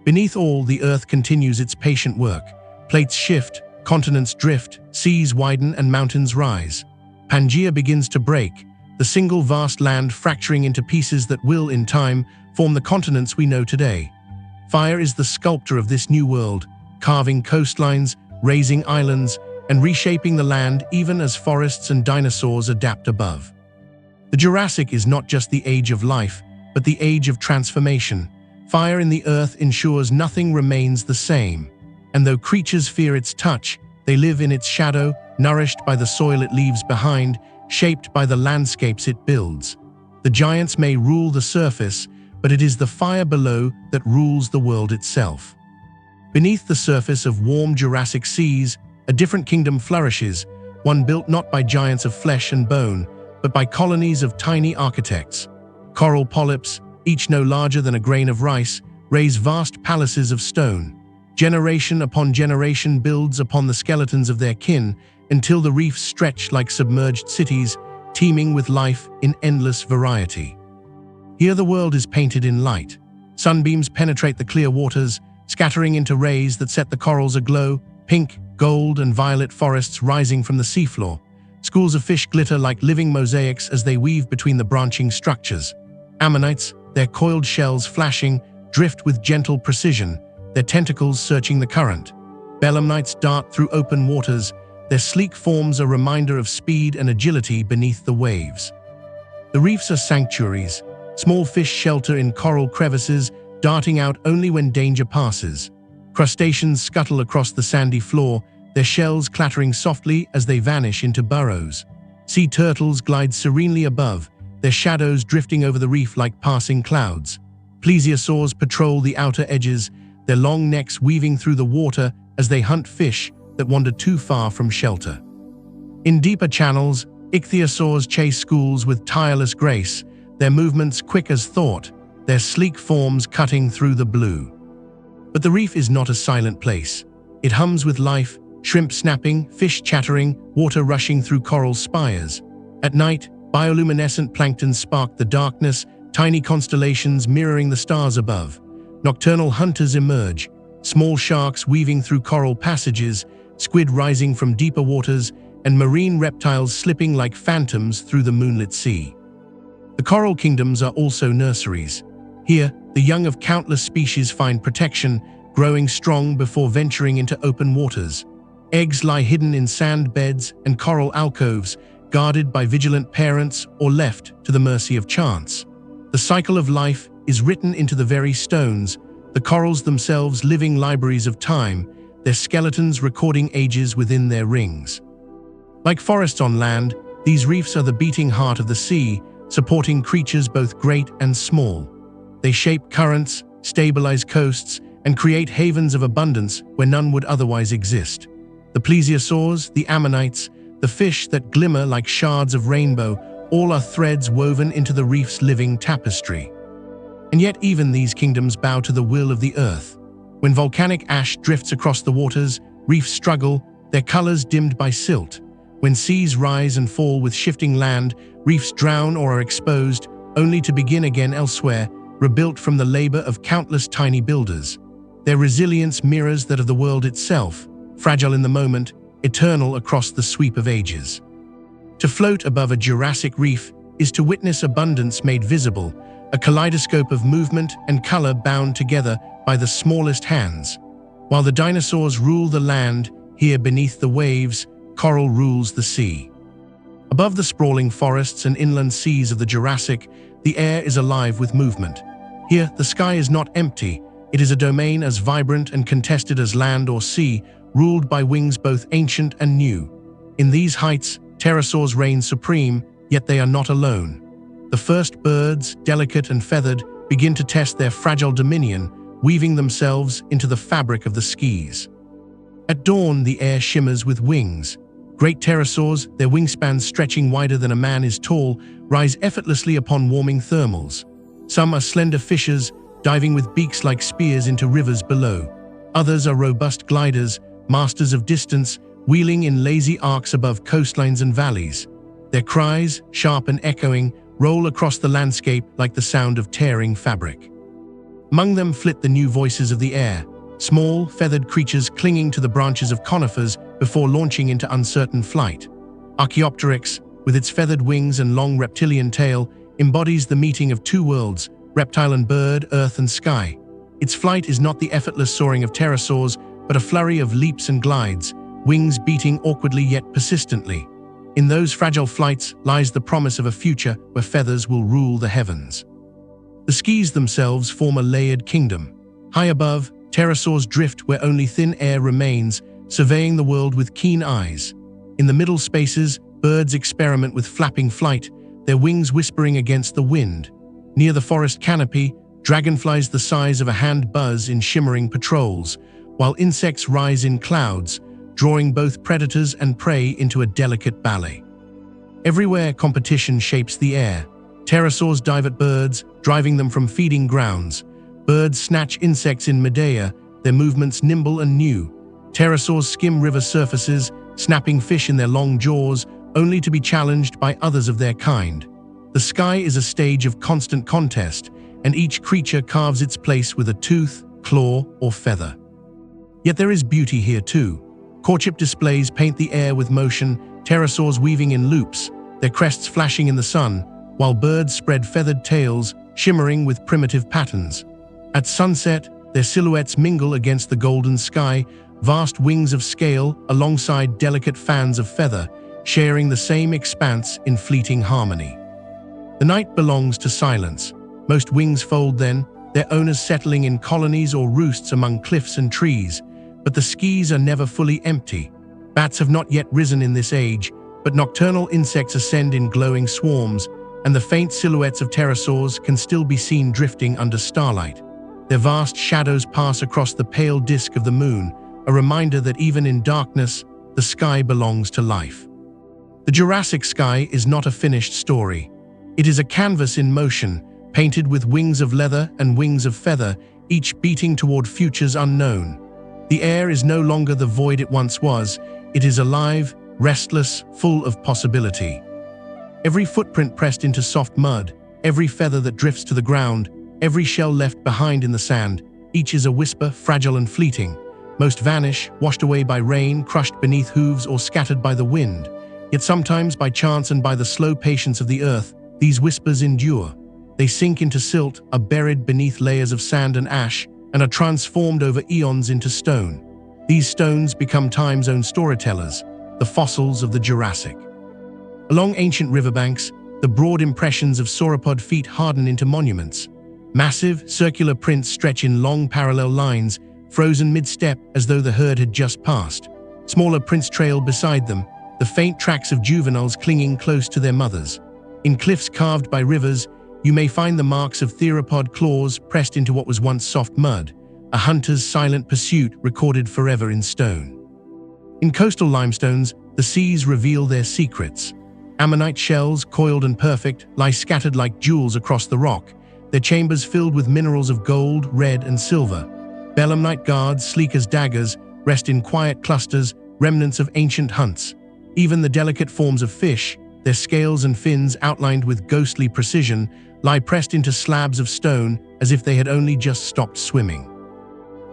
[SPEAKER 1] Beneath all, the earth continues its patient work. Plates shift, continents drift, seas widen and mountains rise. Pangaea begins to break, the single vast land fracturing into pieces that will, in time, form the continents we know today. Fire is the sculptor of this new world, carving coastlines, raising islands, and reshaping the land even as forests and dinosaurs adapt above. The Jurassic is not just the age of life, but the age of transformation. Fire in the earth ensures nothing remains the same. And though creatures fear its touch, they live in its shadow, nourished by the soil it leaves behind, shaped by the landscapes it builds. The giants may rule the surface, but it is the fire below that rules the world itself. Beneath the surface of warm Jurassic seas, a different kingdom flourishes, one built not by giants of flesh and bone, but by colonies of tiny architects. Coral polyps, each no larger than a grain of rice, raise vast palaces of stone. Generation upon generation builds upon the skeletons of their kin until the reefs stretch like submerged cities, teeming with life in endless variety. Here the world is painted in light. Sunbeams penetrate the clear waters, scattering into rays that set the corals aglow, pink, gold, and violet forests rising from the seafloor. Schools of fish glitter like living mosaics as they weave between the branching structures. Ammonites, their coiled shells flashing, drift with gentle precision, their tentacles searching the current. Belemnites dart through open waters, their sleek forms a reminder of speed and agility beneath the waves. The reefs are sanctuaries. Small fish shelter in coral crevices, darting out only when danger passes. Crustaceans scuttle across the sandy floor, their shells clattering softly as they vanish into burrows. Sea turtles glide serenely above, their shadows drifting over the reef like passing clouds. Plesiosaurs patrol the outer edges, their long necks weaving through the water as they hunt fish that wander too far from shelter. In deeper channels, Ichthyosaurs chase schools with tireless grace, their movements quick as thought, their sleek forms cutting through the blue. But the reef is not a silent place. It hums with life, shrimp snapping, fish chattering, water rushing through coral spires. At night, bioluminescent plankton spark the darkness, tiny constellations mirroring the stars above. Nocturnal hunters emerge, small sharks weaving through coral passages, squid rising from deeper waters, and marine reptiles slipping like phantoms through the moonlit sea. The coral kingdoms are also nurseries. Here, the young of countless species find protection, growing strong before venturing into open waters. Eggs lie hidden in sand beds and coral alcoves, guarded by vigilant parents or left to the mercy of chance. The cycle of life is written into the very stones, the corals themselves living libraries of time, their skeletons recording ages within their rings. Like forests on land, these reefs are the beating heart of the sea, supporting creatures both great and small. They shape currents, stabilize coasts, and create havens of abundance where none would otherwise exist. The plesiosaurs, the ammonites, the fish that glimmer like shards of rainbow, all are threads woven into the reef's living tapestry. And yet even these kingdoms bow to the will of the earth. When volcanic ash drifts across the waters, reefs struggle, their colors dimmed by silt. When seas rise and fall with shifting land, reefs drown or are exposed, only to begin again elsewhere, rebuilt from the labor of countless tiny builders. Their resilience mirrors that of the world itself, fragile in the moment, eternal across the sweep of ages. To float above a Jurassic reef is to witness abundance made visible, a kaleidoscope of movement and color bound together by the smallest hands. While the dinosaurs rule the land, here beneath the waves, coral rules the sea. Above the sprawling forests and inland seas of the Jurassic, the air is alive with movement. Here, the sky is not empty. It is a domain as vibrant and contested as land or sea, ruled by wings both ancient and new. In these heights, pterosaurs reign supreme, yet they are not alone. The first birds, delicate and feathered, begin to test their fragile dominion, weaving themselves into the fabric of the skies. At dawn, the air shimmers with wings. Great pterosaurs, their wingspans stretching wider than a man is tall, rise effortlessly upon warming thermals. Some are slender fishers, diving with beaks like spears into rivers below. Others are robust gliders, masters of distance, wheeling in lazy arcs above coastlines and valleys. Their cries, sharp and echoing, roll across the landscape like the sound of tearing fabric. Among them flit the new voices of the air, small, feathered creatures clinging to the branches of conifers before launching into uncertain flight. Archaeopteryx, with its feathered wings and long reptilian tail, embodies the meeting of two worlds, reptile and bird, earth and sky. Its flight is not the effortless soaring of pterosaurs, but a flurry of leaps and glides, wings beating awkwardly yet persistently. In those fragile flights lies the promise of a future where feathers will rule the heavens. The skis themselves form a layered kingdom. High above, pterosaurs drift where only thin air remains, surveying the world with keen eyes. In the middle spaces, birds experiment with flapping flight, their wings whispering against the wind. Near the forest canopy, dragonflies the size of a hand buzz in shimmering patrols, while insects rise in clouds, drawing both predators and prey into a delicate ballet. Everywhere competition shapes the air. Pterosaurs dive at birds, driving them from feeding grounds. Birds snatch insects in midair, their movements nimble and new. Pterosaurs skim river surfaces, snapping fish in their long jaws, only to be challenged by others of their kind. The sky is a stage of constant contest, and each creature carves its place with a tooth, claw, or feather. Yet there is beauty here too. Courtship displays paint the air with motion, pterosaurs weaving in loops, their crests flashing in the sun, while birds spread feathered tails, shimmering with primitive patterns. At sunset, their silhouettes mingle against the golden sky, vast wings of scale alongside delicate fans of feather, sharing the same expanse in fleeting harmony. The night belongs to silence. Most wings fold then, their owners settling in colonies or roosts among cliffs and trees, but the skies are never fully empty. Bats have not yet risen in this age, but nocturnal insects ascend in glowing swarms, and the faint silhouettes of pterosaurs can still be seen drifting under starlight. Their vast shadows pass across the pale disk of the moon, a reminder that even in darkness, the sky belongs to life. The Jurassic sky is not a finished story. It is a canvas in motion, painted with wings of leather and wings of feather, each beating toward futures unknown. The air is no longer the void it once was. It is alive, restless, full of possibility. Every footprint pressed into soft mud, every feather that drifts to the ground, every shell left behind in the sand, each is a whisper, fragile and fleeting. Most vanish, washed away by rain, crushed beneath hooves or scattered by the wind. Yet sometimes by chance and by the slow patience of the earth, these whispers endure. They sink into silt, are buried beneath layers of sand and ash, and are transformed over eons into stone. These stones become time's own storytellers, the fossils of the Jurassic. Along ancient riverbanks, the broad impressions of sauropod feet harden into monuments. Massive, circular prints stretch in long parallel lines, frozen mid-step as though the herd had just passed. Smaller prints trail beside them, the faint tracks of juveniles clinging close to their mothers. In cliffs carved by rivers, you may find the marks of theropod claws pressed into what was once soft mud, a hunter's silent pursuit recorded forever in stone. In coastal limestones, the seas reveal their secrets. Ammonite shells, coiled and perfect, lie scattered like jewels across the rock, their chambers filled with minerals of gold, red, and silver. Belemnite guards, sleek as daggers, rest in quiet clusters, remnants of ancient hunts. Even the delicate forms of fish, their scales and fins outlined with ghostly precision, lie pressed into slabs of stone as if they had only just stopped swimming.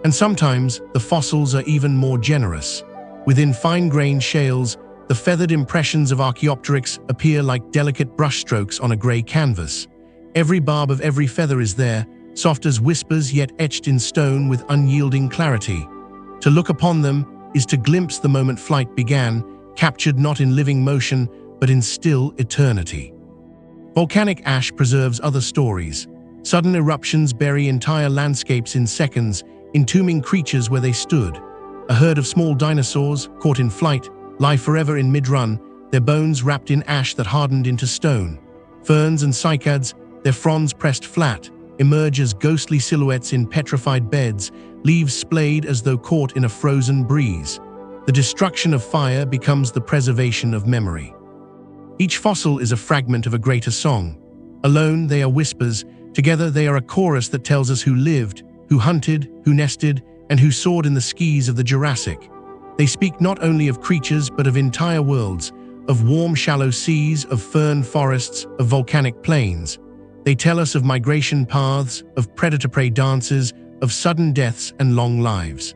[SPEAKER 1] And sometimes, the fossils are even more generous. Within fine-grained shales, the feathered impressions of Archaeopteryx appear like delicate brushstrokes on a grey canvas. Every barb of every feather is there, soft as whispers yet etched in stone with unyielding clarity. To look upon them is to glimpse the moment flight began, captured not in living motion, but in still eternity. Volcanic ash preserves other stories. Sudden eruptions bury entire landscapes in seconds, entombing creatures where they stood. A herd of small dinosaurs, caught in flight, lie forever in mid-run, their bones wrapped in ash that hardened into stone. Ferns and cycads, their fronds pressed flat, emerge as ghostly silhouettes in petrified beds, leaves splayed as though caught in a frozen breeze. The destruction of fire becomes the preservation of memory. Each fossil is a fragment of a greater song. Alone, they are whispers. Together, they are a chorus that tells us who lived, who hunted, who nested, and who soared in the skies of the Jurassic. They speak not only of creatures, but of entire worlds, of warm, shallow seas, of fern forests, of volcanic plains. They tell us of migration paths, of predator-prey dances, of sudden deaths and long lives.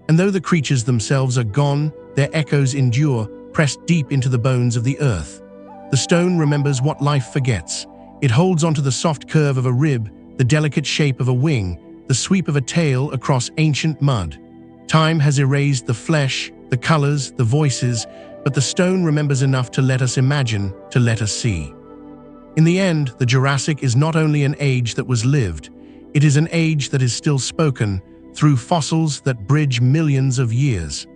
[SPEAKER 1] And though the creatures themselves are gone, their echoes endure, pressed deep into the bones of the earth. The stone remembers what life forgets. It holds onto the soft curve of a rib, the delicate shape of a wing, the sweep of a tail across ancient mud. Time has erased the flesh, the colors, the voices, but the stone remembers enough to let us imagine, to let us see. In the end, the Jurassic is not only an age that was lived, it is an age that is still spoken, through fossils that bridge millions of years.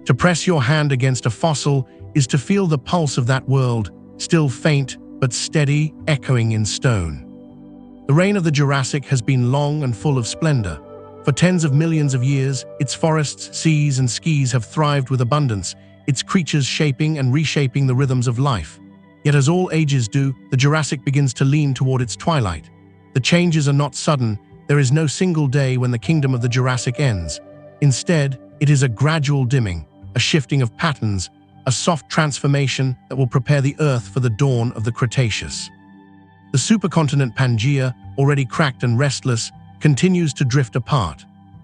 [SPEAKER 1] To press your hand against a fossil is to feel the pulse of that world, still faint but steady, echoing in stone. The reign of the Jurassic has been long and full of splendor. For tens of millions of years, its forests, seas, and skies have thrived with abundance, its creatures shaping and reshaping the rhythms of life. Yet as all ages do, the Jurassic begins to lean toward its twilight. The changes are not sudden. There is no single day when the kingdom of the Jurassic ends. Instead, it is a gradual dimming, a shifting of patterns, a soft transformation that will prepare the Earth for the dawn of the Cretaceous. The supercontinent Pangaea, already cracked and restless, continues to drift apart.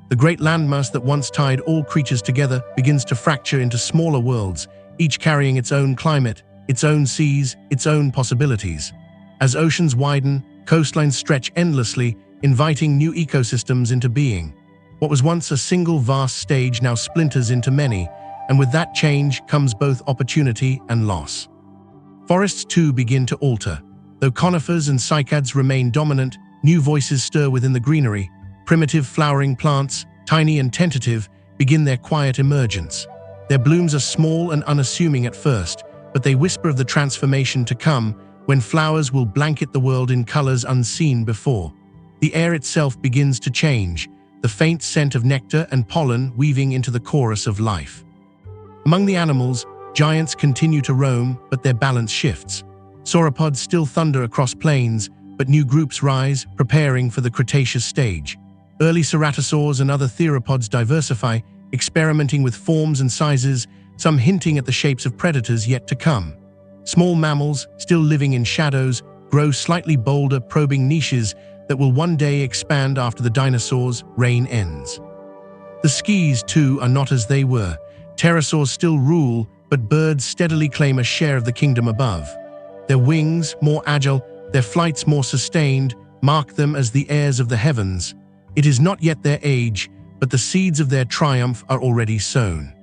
[SPEAKER 1] The great landmass that once tied all creatures together begins to fracture into smaller worlds, each carrying its own climate, its own seas, its own possibilities. As oceans widen, coastlines stretch endlessly, inviting new ecosystems into being. What was once a single vast stage now splinters into many, and with that change comes both opportunity and loss. Forests too begin to alter. Though conifers and cycads remain dominant, new voices stir within the greenery. Primitive flowering plants, tiny and tentative, begin their quiet emergence. Their blooms are small and unassuming at first, but they whisper of the transformation to come, when flowers will blanket the world in colors unseen before. The air itself begins to change, the faint scent of nectar and pollen weaving into the chorus of life. Among the animals, giants continue to roam, but their balance shifts. Sauropods still thunder across plains, but new groups rise, preparing for the Cretaceous stage. Early ceratosaurs and other theropods diversify, experimenting with forms and sizes, some hinting at the shapes of predators yet to come. Small mammals, still living in shadows, grow slightly bolder, probing niches that will one day expand after the dinosaurs' reign ends. The skis, too, are not as they were. Pterosaurs still rule, but birds steadily claim a share of the kingdom above. Their wings, more agile, their flights more sustained, mark them as the heirs of the heavens. It is not yet their age, but the seeds of their triumph are already sown.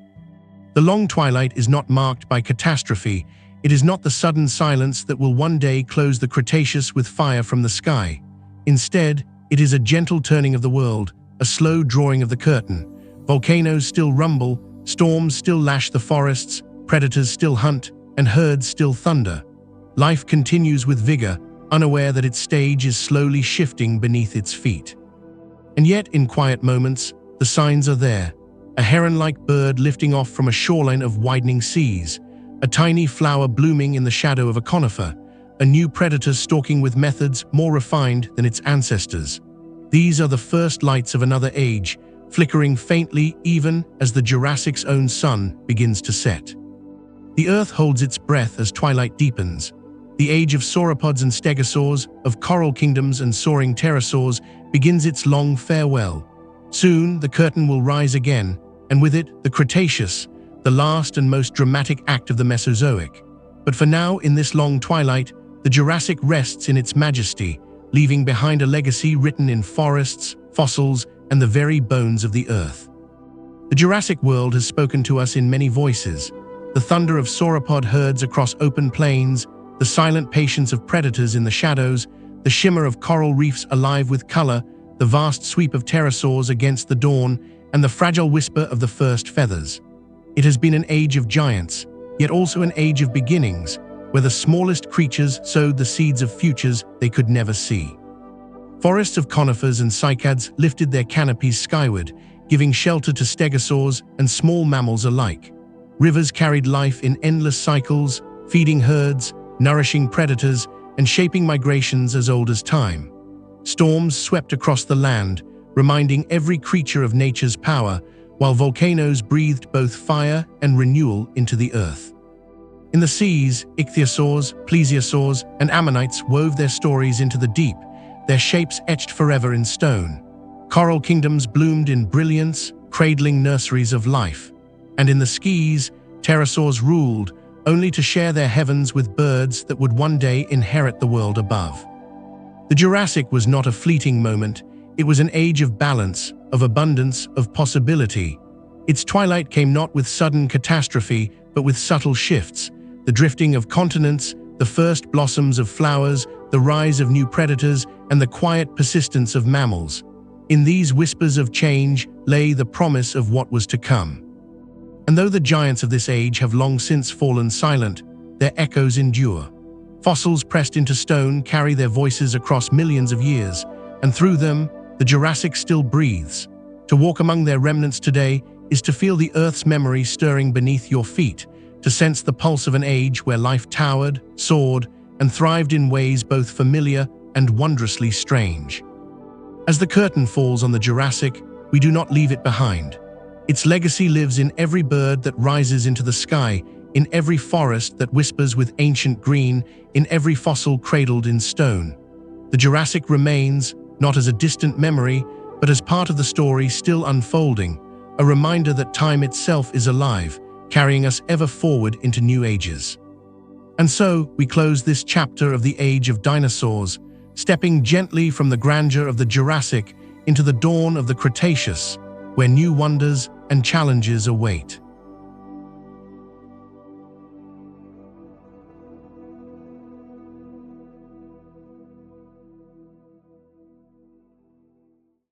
[SPEAKER 1] The long twilight is not marked by catastrophe. It is not the sudden silence that will one day close the Cretaceous with fire from the sky. Instead, it is a gentle turning of the world, a slow drawing of the curtain. Volcanoes still rumble, storms still lash the forests, predators still hunt, and herds still thunder. Life continues with vigor, unaware that its stage is slowly shifting beneath its feet. And yet, in quiet moments, the signs are there. A heron-like bird lifting off from a shoreline of widening seas, a tiny flower blooming in the shadow of a conifer, a new predator stalking with methods more refined than its ancestors. These are the first lights of another age, flickering faintly even as the Jurassic's own sun begins to set. The earth holds its breath as twilight deepens. The age of sauropods and stegosaurs, of coral kingdoms and soaring pterosaurs, begins its long farewell. Soon, the curtain will rise again, and with it, the Cretaceous, the last and most dramatic act of the Mesozoic. But for now, in this long twilight, the Jurassic rests in its majesty, leaving behind a legacy written in forests, fossils, and the very bones of the earth. The Jurassic world has spoken to us in many voices. The thunder of sauropod herds across open plains, the silent patience of predators in the shadows, the shimmer of coral reefs alive with color, the vast sweep of pterosaurs against the dawn, and the fragile whisper of the first feathers. It has been an age of giants, yet also an age of beginnings, where the smallest creatures sowed the seeds of futures they could never see. Forests of conifers and cycads lifted their canopies skyward, giving shelter to stegosaurs and small mammals alike. Rivers carried life in endless cycles, feeding herds, nourishing predators, and shaping migrations as old as time. Storms swept across the land, reminding every creature of nature's power, while volcanoes breathed both fire and renewal into the earth. In the seas, Ichthyosaurs, Plesiosaurs, and ammonites wove their stories into the deep, their shapes etched forever in stone. Coral kingdoms bloomed in brilliance, cradling nurseries of life. And in the skies, pterosaurs ruled, only to share their heavens with birds that would one day inherit the world above. The Jurassic was not a fleeting moment, it was an age of balance, of abundance, of possibility. Its twilight came not with sudden catastrophe, but with subtle shifts, the drifting of continents, the first blossoms of flowers, the rise of new predators, and the quiet persistence of mammals. In these whispers of change lay the promise of what was to come. And though the giants of this age have long since fallen silent, their echoes endure. Fossils pressed into stone carry their voices across millions of years, and through them, the Jurassic still breathes. To walk among their remnants today is to feel the Earth's memory stirring beneath your feet, to sense the pulse of an age where life towered, soared, and thrived in ways both familiar and wondrously strange. As the curtain falls on the Jurassic, we do not leave it behind. Its legacy lives in every bird that rises into the sky, in every forest that whispers with ancient green, in every fossil cradled in stone. The Jurassic remains, not as a distant memory, but as part of the story still unfolding, a reminder that time itself is alive, carrying us ever forward into new ages. And so, we close this chapter of the Age of Dinosaurs, stepping gently from the grandeur of the Jurassic into the dawn of the Cretaceous, where new wonders and challenges await.